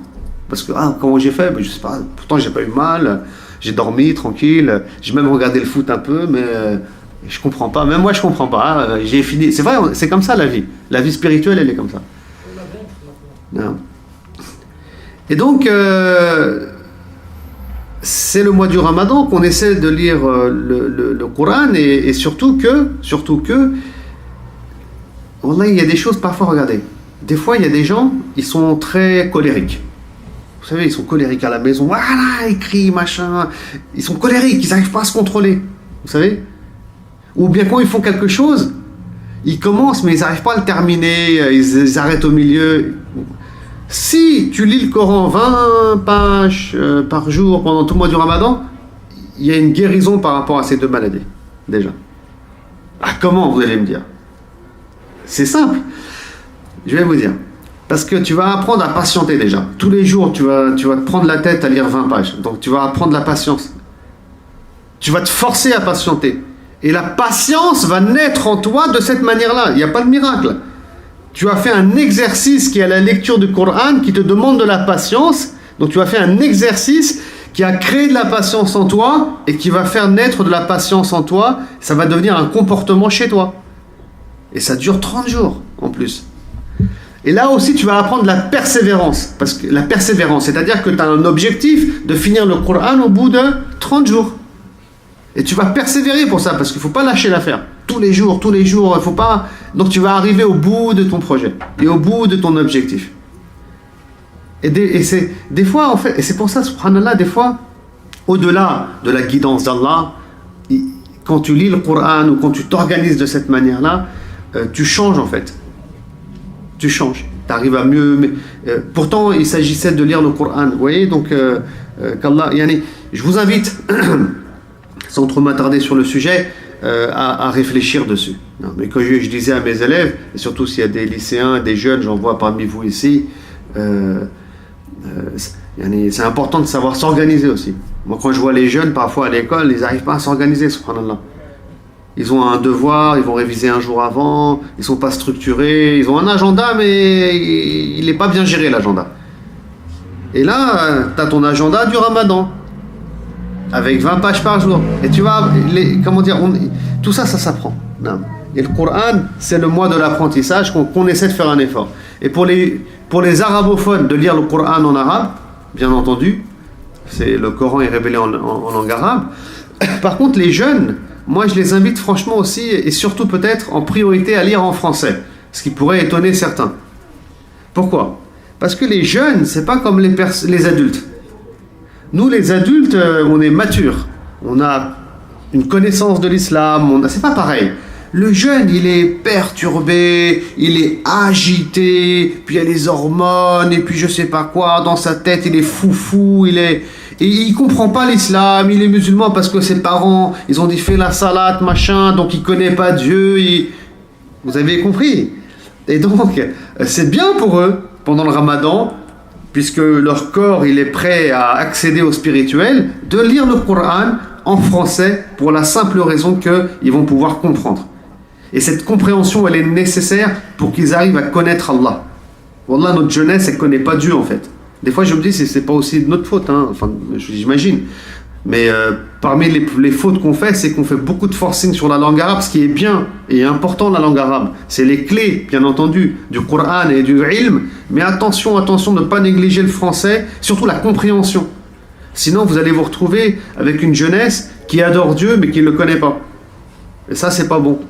Parce que, comment j'ai fait? Je sais pas, pourtant j'ai pas eu mal. J'ai dormi tranquille, j'ai même regardé le foot un peu, mais je comprends pas. Même moi, je comprends pas. J'ai fini. C'est vrai, c'est comme ça la vie. La vie spirituelle, elle est comme ça. Non. Et donc, c'est le mois du Ramadan qu'on essaie de lire le Coran et surtout que, wallah, il y a des choses parfois. Regardez, des fois, il y a des gens, ils sont très colériques. Vous savez, ils sont colériques à la maison. Voilà, ils crient, machin. Ils sont colériques, ils n'arrivent pas à se contrôler. Vous savez? Ou bien quand ils font quelque chose, ils commencent, mais ils n'arrivent pas à le terminer. Ils arrêtent au milieu. Si tu lis le Coran 20 pages par jour pendant tout le mois du Ramadan, il y a une guérison par rapport à ces deux maladies, déjà. Comment, vous allez me dire? C'est simple. Je vais vous dire. Parce que tu vas apprendre à patienter déjà. Tous les jours, tu vas te prendre la tête à lire 20 pages. Donc tu vas apprendre la patience. Tu vas te forcer à patienter. Et la patience va naître en toi de cette manière-là. Il n'y a pas de miracle. Tu as fait un exercice qui est la lecture du Coran, qui te demande de la patience. Donc tu as fait un exercice qui a créé de la patience en toi et qui va faire naître de la patience en toi. Ça va devenir un comportement chez toi. Et ça dure 30 jours en plus. Et là aussi, tu vas apprendre la persévérance. Parce que la persévérance, c'est-à-dire que tu as un objectif de finir le Coran au bout de 30 jours. Et tu vas persévérer pour ça, parce qu'il ne faut pas lâcher l'affaire. Tous les jours, il ne faut pas... Donc tu vas arriver au bout de ton projet et au bout de ton objectif. Et c'est des fois, en fait, et c'est pour ça, subhanallah, des fois, au-delà de la guidance d'Allah, quand tu lis le Coran ou quand tu t'organises de cette manière-là, tu changes en fait. Tu changes, tu arrives à mieux. Pourtant, il s'agissait de lire le Coran. Vous voyez, donc, qu'Allah, je vous invite, sans trop m'attarder sur le sujet, à réfléchir dessus. Non, mais quand je disais à mes élèves, et surtout s'il y a des lycéens, des jeunes, j'en vois parmi vous ici, c'est important de savoir s'organiser aussi. Moi, quand je vois les jeunes, parfois à l'école, ils n'arrivent pas à s'organiser, subhanallah. Ils ont un devoir, ils vont réviser un jour avant, ils ne sont pas structurés, ils ont un agenda, mais il n'est pas bien géré, l'agenda. Et là, tu as ton agenda du Ramadan, avec 20 pages par jour. Et tu vas, tout ça, ça s'apprend. Et le Coran, c'est le mois de l'apprentissage qu'on essaie de faire un effort. Et pour les arabophones, de lire le Coran en arabe, bien entendu, le Coran est révélé en langue arabe. Par contre, les jeunes, moi je les invite franchement aussi, et surtout peut-être en priorité, à lire en français. Ce qui pourrait étonner certains. Pourquoi? Parce que les jeunes, c'est pas comme les adultes. Nous, les adultes, on est matures. On a une connaissance de l'islam. C'est pas pareil. Le jeune, il est perturbé, il est agité, puis il y a les hormones, et puis je sais pas quoi, dans sa tête, il est foufou, et il comprend pas l'islam, il est musulman parce que ses parents, ils ont dit fais la salade, machin, donc il connaît pas Dieu, vous avez compris? Et donc, c'est bien pour eux, pendant le ramadan, puisque leur corps, il est prêt à accéder au spirituel, de lire le Coran en français, pour la simple raison qu'ils vont pouvoir comprendre. Et cette compréhension, elle est nécessaire pour qu'ils arrivent à connaître Allah. Wallah, notre jeunesse, elle ne connaît pas Dieu en fait. Des fois, je me dis, c'est pas aussi de notre faute, hein. Enfin, j'imagine. Mais parmi les fautes qu'on fait, c'est qu'on fait beaucoup de forcing sur la langue arabe, ce qui est bien et important, la langue arabe. C'est les clés, bien entendu, du Coran et du ilm. Mais attention de ne pas négliger le français, surtout la compréhension. Sinon, vous allez vous retrouver avec une jeunesse qui adore Dieu, mais qui ne le connaît pas. Et ça, c'est pas bon.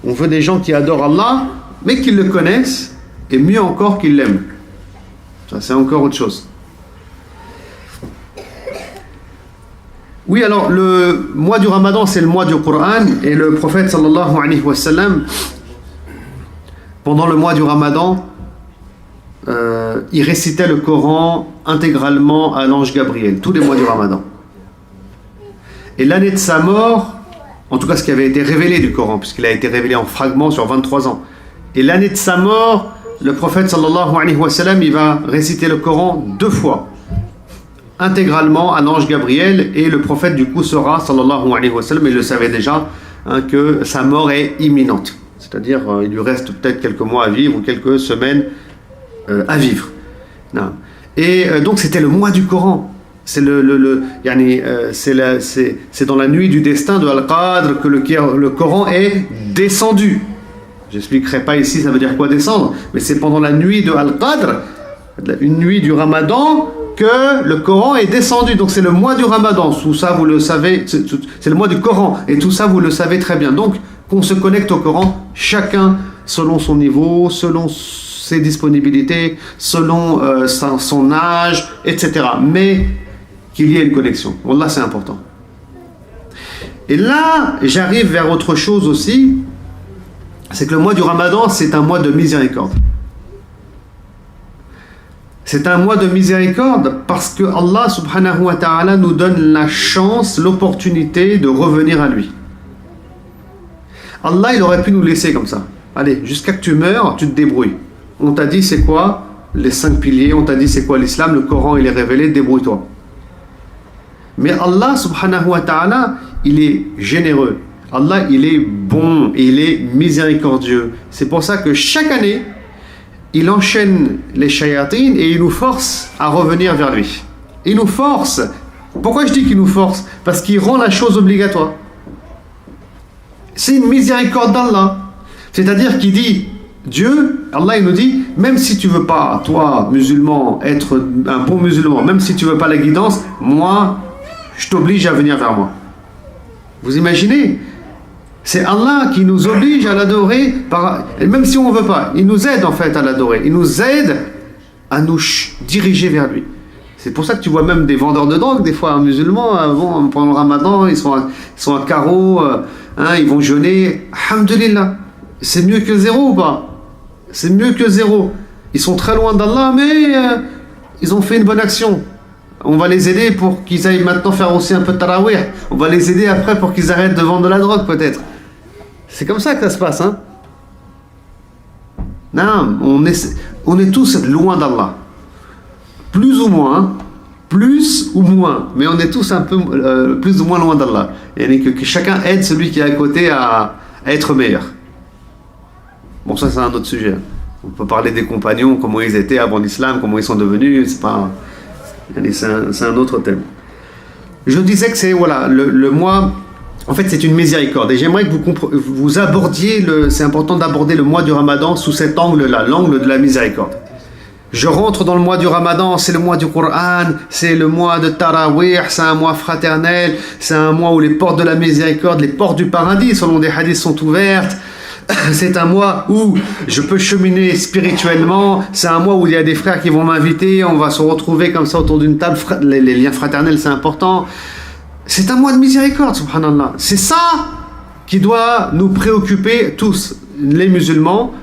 On veut des gens qui adorent Allah, mais qui le connaissent, et mieux encore qu'ils l'aiment. Ça, c'est encore autre chose. Oui, alors, le mois du Ramadan, c'est le mois du Coran, et le prophète, sallallahu alayhi wa sallam, pendant le mois du Ramadan, il récitait le Coran intégralement à l'ange Gabriel, tous les mois du Ramadan. Et l'année de sa mort, en tout cas ce qui avait été révélé du Coran, puisqu'il a été révélé en fragments sur 23 ans. Et l'année de sa mort, le prophète sallallahu alayhi wa sallam, il va réciter le Coran 2 fois, intégralement à l'ange Gabriel, et le prophète du coup saura, sallallahu alayhi wa sallam, il le savait déjà, hein, que sa mort est imminente. C'est-à-dire, il lui reste peut-être quelques mois à vivre, ou quelques semaines à vivre. Non. Et donc c'était le mois du Coran. C'est c'est dans la nuit du destin de Al-Qadr que le Coran est descendu. J'expliquerai pas ici ça veut dire quoi descendre, mais c'est pendant la nuit de Al-Qadr, une nuit du Ramadan, que le Coran est descendu. Donc c'est le mois du Ramadan, tout ça vous le savez, c'est le mois du Coran, et tout ça vous le savez très bien. Donc qu'on se connecte au Coran, chacun selon son niveau, selon ses disponibilités, selon son âge, etc. Mais qu'il y ait une connexion. Wallah, c'est important. Et là, j'arrive vers autre chose aussi, c'est que le mois du Ramadan, c'est un mois de miséricorde. C'est un mois de miséricorde parce que Allah subhanahu wa ta'ala nous donne la chance, l'opportunité de revenir à lui. Allah, il aurait pu nous laisser comme ça. Allez, jusqu'à que tu meurs, tu te débrouilles. On t'a dit c'est quoi les 5 piliers, on t'a dit c'est quoi l'islam, le Coran il est révélé, débrouille-toi. Mais Allah subhanahu wa ta'ala, il est généreux. Allah, il est bon, il est miséricordieux. C'est pour ça que chaque année, il enchaîne les shayatines et il nous force à revenir vers lui. Il nous force. Pourquoi je dis qu'il nous force? Parce qu'il rend la chose obligatoire. C'est une miséricorde d'Allah. C'est-à-dire qu'il dit, Dieu, Allah, il nous dit, même si tu veux pas, toi, musulman, être un bon musulman, même si tu veux pas la guidance, moi, je t'oblige à venir vers moi. Vous imaginez? C'est Allah qui nous oblige à l'adorer, même si on ne veut pas. Il nous aide en fait à l'adorer. Il nous aide à nous diriger vers lui. C'est pour ça que tu vois même des vendeurs de drogue, des fois musulmans, pendant le Ramadan, ils sont à carreau, ils vont jeûner. Alhamdulillah. C'est mieux que zéro ou pas? C'est mieux que zéro. Ils sont très loin d'Allah, mais ils ont fait une bonne action. On va les aider pour qu'ils aillent maintenant faire aussi un peu de tarawih. On va les aider après pour qu'ils arrêtent de vendre de la drogue peut-être. C'est comme ça que ça se passe, hein? Non, on est tous loin d'Allah. Plus ou moins, mais on est tous un peu plus ou moins loin d'Allah. Et que chacun aide celui qui est à côté à être meilleur. Bon, ça c'est un autre sujet. On peut parler des compagnons, comment ils étaient avant l'islam, comment ils sont devenus, c'est un autre thème. Je disais que c'est le mois, en fait c'est une miséricorde, et j'aimerais que vous abordiez, c'est important d'aborder le mois du Ramadan sous cet angle-là, l'angle de la miséricorde. Je rentre dans le mois du Ramadan, c'est le mois du Coran, c'est le mois de Tarawih, c'est un mois fraternel, c'est un mois où les portes de la miséricorde, les portes du paradis selon des hadiths sont ouvertes. c'est un mois où je peux cheminer spirituellement, c'est un mois où il y a des frères qui vont m'inviter, on va se retrouver comme ça autour d'une table, les liens fraternels c'est important. C'est un mois de miséricorde, subhanallah. C'est ça qui doit nous préoccuper tous, les musulmans,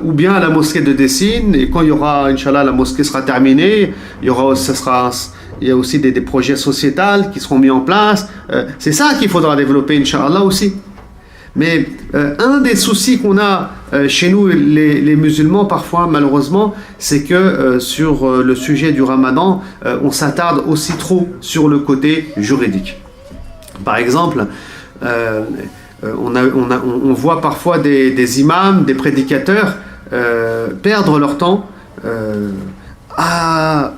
ou bien à la mosquée de Dessine, et quand il y aura, Inch'Allah, la mosquée sera terminée, il y a aussi des projets sociétals qui seront mis en place. C'est ça qu'il faudra développer, Inch'Allah aussi. Mais un des soucis qu'on a chez nous, les musulmans, parfois, malheureusement, c'est que sur le sujet du ramadan, on s'attarde aussi trop sur le côté juridique. Par exemple, on voit parfois des imams, des prédicateurs perdre leur temps à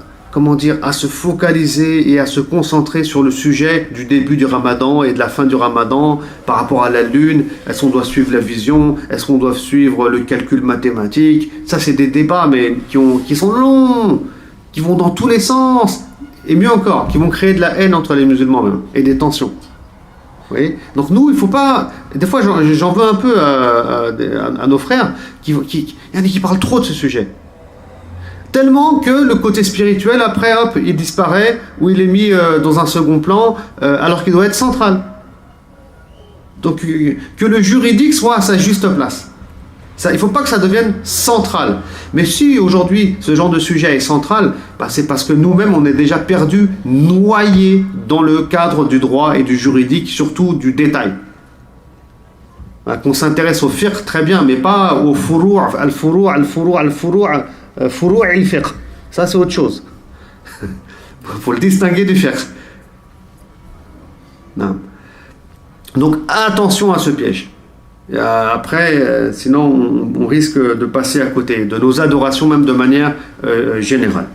se focaliser et à se concentrer sur le sujet du début du ramadan et de la fin du ramadan par rapport à la lune. Est-ce qu'on doit suivre la vision? Est-ce qu'on doit suivre le calcul mathématique? Ça, c'est des débats mais qui sont longs, qui vont dans tous les sens, et mieux encore, qui vont créer de la haine entre les musulmans même, et des tensions. Vous voyez? Donc nous, il ne faut pas... Des fois, j'en veux un peu à nos frères qui parlent trop de ce sujet. Tellement que le côté spirituel, après, hop, il disparaît, ou il est mis dans un second plan, alors qu'il doit être central. Donc, que le juridique soit à sa juste place. Ça, il ne faut pas que ça devienne central. Mais si aujourd'hui, ce genre de sujet est central, c'est parce que nous-mêmes, on est déjà perdus, noyés dans le cadre du droit et du juridique, surtout du détail. Qu'on s'intéresse au fiqh, très bien, mais pas au furu' al-fiqh. Ça, c'est autre chose. Il faut le distinguer du fiqh. Non. Donc, attention à ce piège. Et après, sinon, on risque de passer à côté de nos adorations, même de manière générale.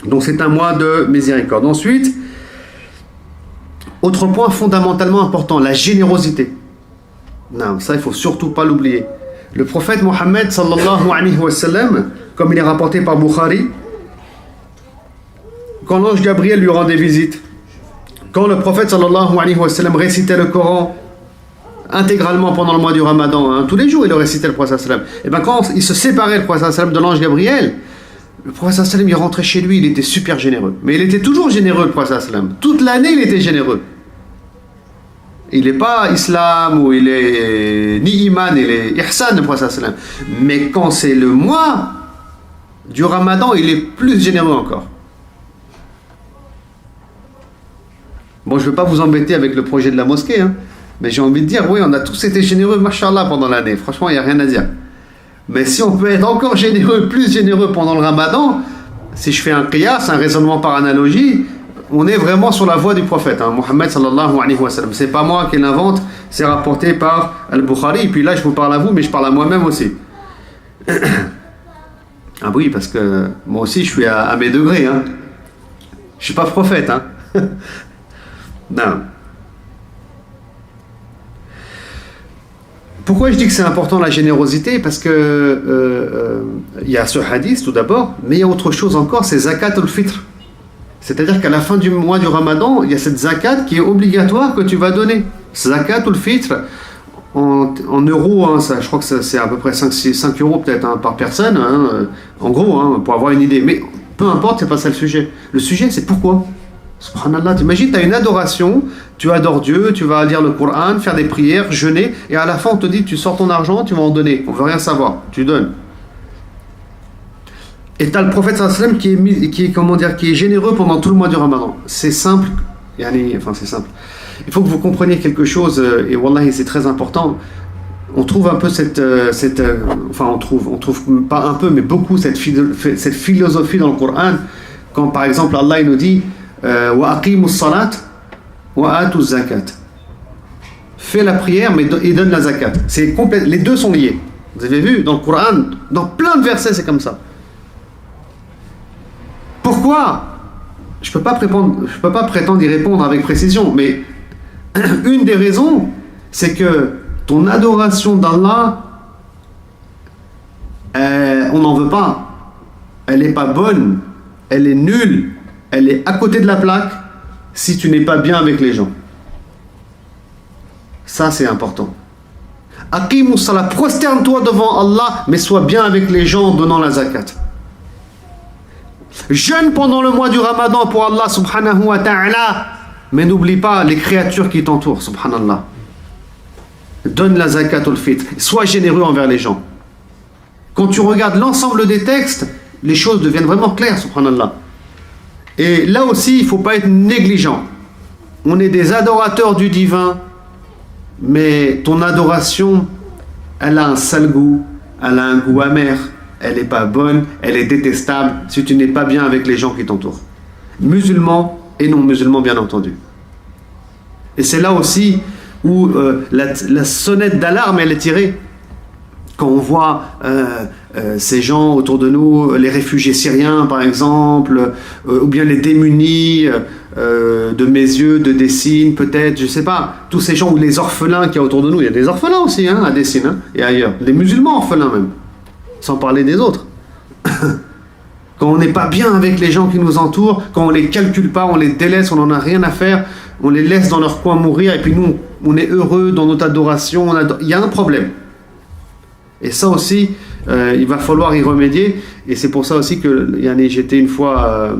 Donc, c'est un mois de miséricorde. Ensuite, autre point fondamentalement important, la générosité. Non, ça, il ne faut surtout pas l'oublier. Le prophète Mohammed, sallallahu alayhi wa sallam, comme il est rapporté par Bukhari, quand l'ange Gabriel lui rendait visite, quand le prophète sallallahu alayhi wa sallam récitait le Coran intégralement pendant le mois du Ramadan, tous les jours il le récitait le prophète sallallahu alayhi wa sallam, et bien quand il se séparait le prophète sallallahu alayhi wa sallam de l'ange Gabriel, le prophète sallallahu alayhi wa sallam il rentrait chez lui, il était super généreux. Mais il était toujours généreux, le prophète sallallahu alayhi wa sallam. Toute l'année il était généreux. Il n'est pas islam ou il est ni iman, il est ihsan, le prophète sallallahu alayhi wa sallam. Mais quand c'est le mois du Ramadan, il est plus généreux encore. Bon, je ne veux pas vous embêter avec le projet de la mosquée, mais j'ai envie de dire, oui, on a tous été généreux, mashallah, pendant l'année. Franchement, il n'y a rien à dire. Mais si on peut être encore généreux, plus généreux pendant le Ramadan, si je fais un qiyas, un raisonnement par analogie, on est vraiment sur la voie du prophète, Mohammed sallallahu alayhi wa sallam. C'est pas moi qui l'invente, c'est rapporté par Al-Bukhari. Et puis là, je vous parle à vous, mais je parle à moi-même aussi. Ah oui, parce que moi aussi, je suis à mes degrés. Je suis pas prophète. Non. Pourquoi je dis que c'est important la générosité? Parce que il y a ce hadith tout d'abord, mais il y a autre chose encore, c'est zakat al-fitr. C'est-à-dire qu'à la fin du mois du Ramadan, il y a cette zakat qui est obligatoire que tu vas donner. Zakat al-fitr, en euros, ça, je crois que c'est à peu près 5 euros peut-être par personne, en gros, pour avoir une idée. Mais peu importe, c'est pas ça le sujet. Le sujet, c'est pourquoi. Subhanallah, t'imagines, tu as une adoration, tu adores Dieu, tu vas lire le Coran, faire des prières, jeûner, et à la fin on te dit tu sors ton argent, tu vas en donner, on veut rien savoir, tu donnes. Et tu as le prophète sallallahu alayhi wa sallam qui est généreux pendant tout le mois du Ramadan. C'est simple, c'est simple. Il faut que vous compreniez quelque chose, et wallahi c'est très important. On trouve un peu on trouve pas un peu, mais beaucoup cette philosophie dans le Coran, quand par exemple Allah il nous dit wa aqimus salat wa atuz zakat. Fais la prière mais et donne la zakat. C'est complet, les deux sont liés. Vous avez vu dans le Coran, dans plein de versets c'est comme ça. Pourquoi? Je peux pas prétendre y répondre avec précision, mais une des raisons, c'est que ton adoration d'Allah, on n'en veut pas. Elle n'est pas bonne, elle est nulle, elle est à côté de la plaque si tu n'es pas bien avec les gens. Ça, c'est important. Aqimus salat, prosterne-toi devant Allah, mais sois bien avec les gens en donnant la zakat. Jeûne pendant le mois du Ramadan pour Allah subhanahu wa ta'ala, mais n'oublie pas les créatures qui t'entourent, subhanallah. Donne la zakat al-fitr, sois généreux envers les gens. Quand tu regardes l'ensemble des textes, les choses deviennent vraiment claires, subhanallah. Et là aussi, il ne faut pas être négligent. On est des adorateurs du divin, mais ton adoration, elle a un sale goût, elle a un goût amer, elle n'est pas bonne, elle est détestable si tu n'es pas bien avec les gens qui t'entourent. Musulmans et non musulmans, bien entendu. Et c'est là aussi où la sonnette d'alarme, elle est tirée. Quand on voit ces gens autour de nous, les réfugiés syriens par exemple, ou bien les démunis de Mézieux, de Dessine peut-être, je ne sais pas, tous ces gens, ou les orphelins qu'il y a autour de nous, il y a des orphelins aussi à Dessine et ailleurs, des musulmans orphelins même, sans parler des autres. Quand on n'est pas bien avec les gens qui nous entourent, quand on ne les calcule pas, on les délaisse, on n'en a rien à faire, on les laisse dans leur coin mourir, et puis nous, on est heureux dans notre adoration, il y a un problème. Et ça aussi, il va falloir y remédier. Et c'est pour ça aussi que j'étais une fois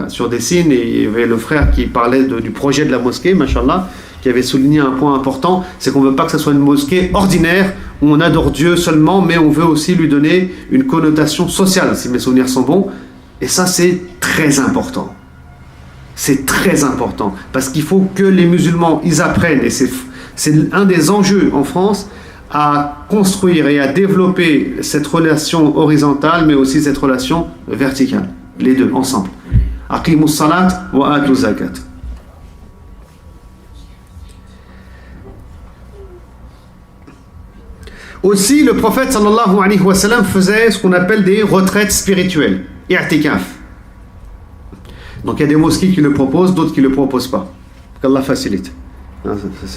sur Dessine et il y avait le frère qui parlait du projet de la mosquée, machallah, qui avait souligné un point important, c'est qu'on ne veut pas que ce soit une mosquée ordinaire où on adore Dieu seulement, mais on veut aussi lui donner une connotation sociale, si mes souvenirs sont bons. Et ça, c'est très important. C'est très important. Parce qu'il faut que les musulmans, ils apprennent, et c'est un des enjeux en France, à construire et à développer cette relation horizontale, mais aussi cette relation verticale. Les deux, ensemble. Aqimus salat wa atu zakat. Aussi, le prophète sallallahu alayhi wa sallam faisait ce qu'on appelle des retraites spirituelles, i'tikaf. Donc il y a des mosquées qui le proposent, d'autres qui ne le proposent pas. Qu'Allah facilite.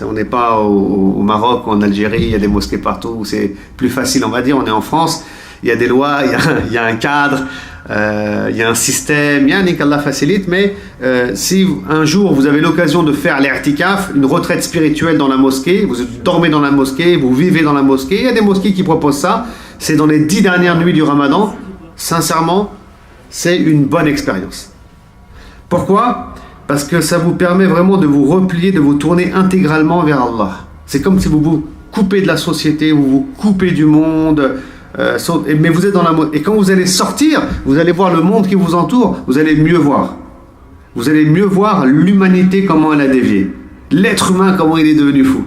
On n'est pas au Maroc ou en Algérie, il y a des mosquées partout où c'est plus facile, on va dire. On est en France, il y a des lois, il y a un cadre, il y a un système, il y a un qu'Allah facilite. Mais si un jour vous avez l'occasion de faire l'i'tikaf, une retraite spirituelle dans la mosquée, vous dormez dans la mosquée, vous vivez dans la mosquée, il y a des mosquées qui proposent ça, c'est dans les 10 dernières nuits du Ramadan. Sincèrement, c'est une bonne expérience. Pourquoi ? Parce que ça vous permet vraiment de vous replier, de vous tourner intégralement vers Allah. C'est comme si vous vous coupez de la société, vous vous coupez du monde, mais vous êtes dans la mode. Et quand vous allez sortir, vous allez voir le monde qui vous entoure, vous allez mieux voir. Vous allez mieux voir l'humanité, comment elle a dévié. L'être humain, comment il est devenu fou.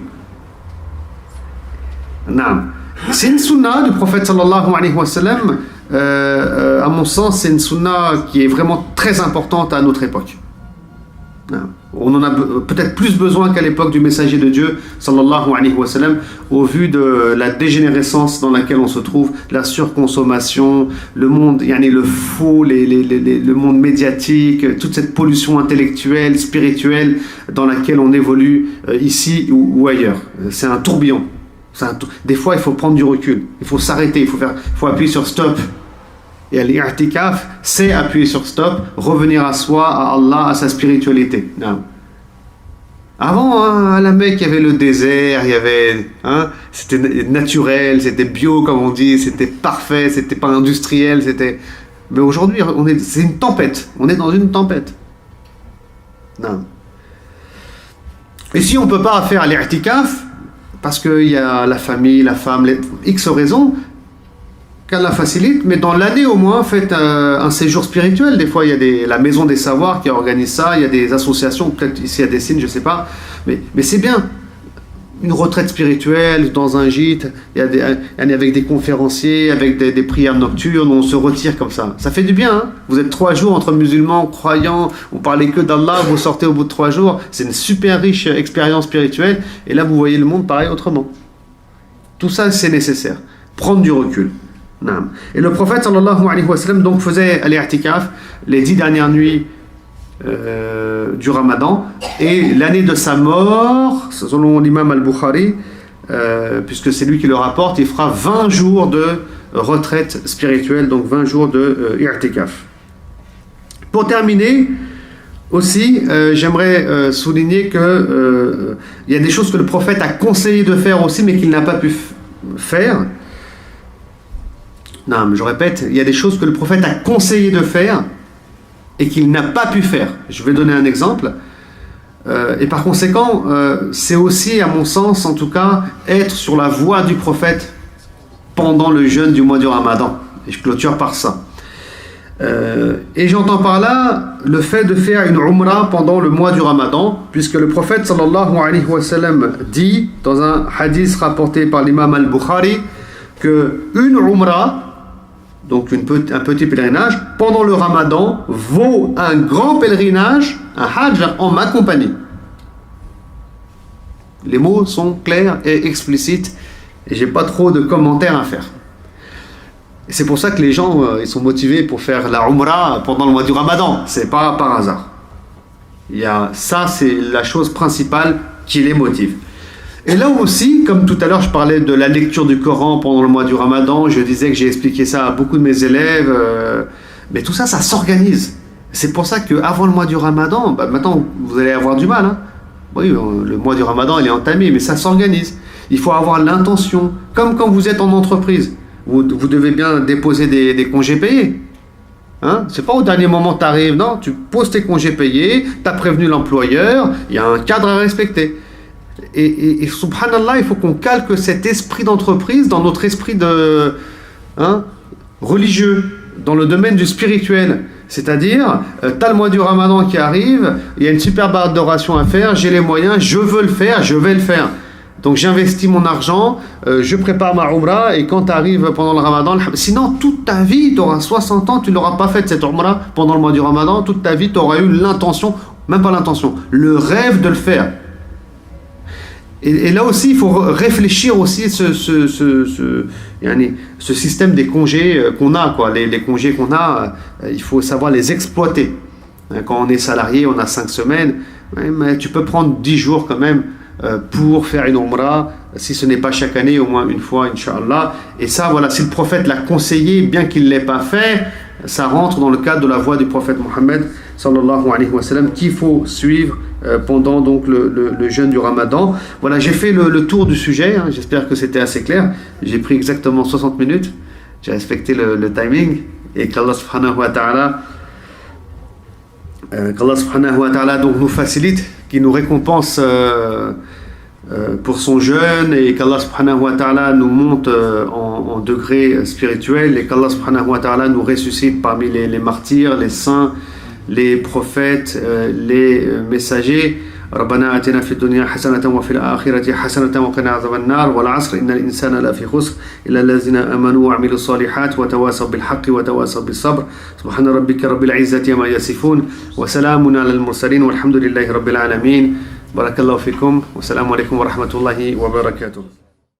Non. C'est une sunna du prophète sallallahu alayhi wa sallam. À mon sens, c'est une sunna qui est vraiment très importante à notre époque. On en a peut-être plus besoin qu'à l'époque du messager de Dieu sallallahu alayhi wa sallam, au vu de la dégénérescence dans laquelle on se trouve, la surconsommation, le monde, le faux, le monde médiatique, toute cette pollution intellectuelle, spirituelle dans laquelle on évolue ici ou ailleurs. C'est un tourbillon. Des fois il faut prendre du recul, il faut s'arrêter, il faut appuyer sur stop. Et l'i'tikaf, c'est appuyer sur stop, revenir à soi, à Allah, à sa spiritualité. Non. Avant, à la Mecque, il y avait le désert, c'était naturel, c'était bio, comme on dit, c'était parfait, c'était pas industriel, Mais aujourd'hui, c'est une tempête. On est dans une tempête. Non. Et si on ne peut pas faire l'i'tikaf, parce qu'il y a la famille, la femme, X raisons, qu'Allah facilite, mais dans l'année au moins, faites un séjour spirituel. Des fois, il y a la Maison des Savoirs qui organise ça, il y a des associations, peut-être ici à Dessine, je ne sais pas, mais c'est bien. Une retraite spirituelle dans un gîte, avec des conférenciers, avec des prières nocturnes, où on se retire comme ça. Ça fait du bien, hein. Vous êtes 3 jours entre musulmans, croyants, vous parlez que d'Allah, vous sortez au bout de 3 jours, c'est une super riche expérience spirituelle, et là vous voyez le monde pareil autrement. Tout ça, c'est nécessaire. Prendre du recul. Et le prophète sallallahu alayhi wa sallam donc faisait l'i'tikaf les 10 dernières nuits du Ramadan, et l'année de sa mort, selon l'imam al-Bukhari, puisque c'est lui qui le rapporte, il fera 20 jours de retraite spirituelle, donc 20 jours de i'tikaf. Pour terminer, aussi, j'aimerais souligner que il y a des choses que le prophète a conseillé de faire aussi, mais qu'il n'a pas pu faire. Non, mais je répète, il y a des choses que le prophète a conseillé de faire et qu'il n'a pas pu faire. Je vais donner un exemple. Et par conséquent, c'est aussi, à mon sens, en tout cas, être sur la voie du prophète pendant le jeûne du mois du Ramadan. Et je clôture par ça. Et j'entends par là le fait de faire une umrah pendant le mois du Ramadan, puisque le prophète sallallahu alayhi wa sallam dit dans un hadith rapporté par l'imam al-Bukhari que une umrah, donc un petit pèlerinage pendant le Ramadan, vaut un grand pèlerinage, un hajj en ma compagnie. Les mots sont clairs et explicites et j'ai pas trop de commentaires à faire. Et c'est pour ça que les gens ils sont motivés pour faire la umrah pendant le mois du Ramadan. C'est pas par hasard. Ça, c'est la chose principale qui les motive. Et là aussi, comme tout à l'heure je parlais de la lecture du Coran pendant le mois du Ramadan, je disais que j'ai expliqué ça à beaucoup de mes élèves, mais tout ça, ça s'organise. C'est pour ça qu'avant le mois du Ramadan, maintenant vous allez avoir du mal. Hein. Oui, le mois du Ramadan il est entamé, mais ça s'organise. Il faut avoir l'intention, comme quand vous êtes en entreprise. Vous devez bien déposer des congés payés. Hein? C'est pas au dernier moment tu arrives, non, tu poses tes congés payés, tu as prévenu l'employeur, il y a un cadre à respecter. Et subhanallah, il faut qu'on calque cet esprit d'entreprise dans notre esprit religieux, dans le domaine du spirituel. C'est-à-dire, tu as le mois du Ramadan qui arrive, il y a une superbe adoration à faire, j'ai les moyens, je veux le faire, je vais le faire. Donc j'investis mon argent, je prépare ma umrah, et quand tu arrives pendant le Ramadan, sinon toute ta vie, tu auras 60 ans, tu n'auras pas fait cette umrah pendant le mois du Ramadan, toute ta vie tu auras eu l'intention, même pas l'intention, le rêve de le faire. Et là aussi, il faut réfléchir aussi ce système des congés qu'on a, quoi. Les congés qu'on a, il faut savoir les exploiter. Quand on est salarié, on a 5 semaines, mais tu peux prendre 10 jours quand même pour faire une umrah, si ce n'est pas chaque année, au moins une fois, Inch'Allah. Et ça, voilà, si le prophète l'a conseillé, bien qu'il ne l'ait pas fait, ça rentre dans le cadre de la voie du prophète Mohammed sallallahu alayhi wa sallam qu'il faut suivre pendant donc le jeûne du Ramadan. Voilà, j'ai fait le tour du sujet, hein, j'espère que c'était assez clair. J'ai pris exactement 60 minutes, j'ai respecté le timing, et qu'Allah subhanahu wa ta'ala donc nous facilite, qu'il nous récompense pour son jeûne, et qu'Allah subhanahu wa ta'ala nous monte en degré spirituel, et qu'Allah subhanahu wa ta'ala nous ressuscite parmi les martyrs, les saints, les prophètes, les messagers. ربنا آتنا في الدنيا حسنة وفي الآخرة حسنة وقنا عذاب النار والعصر إن الإنسان لفي خسر إلا الذين آمنوا وعملوا الصالحات وتواصوا بالحق وتواصوا بالصبر سبحان ربك رب العزة ما يصفون وسلام على المرسلين والحمد لله رب العالمين بارك الله فيكم والسلام عليكم ورحمة الله وبركاته.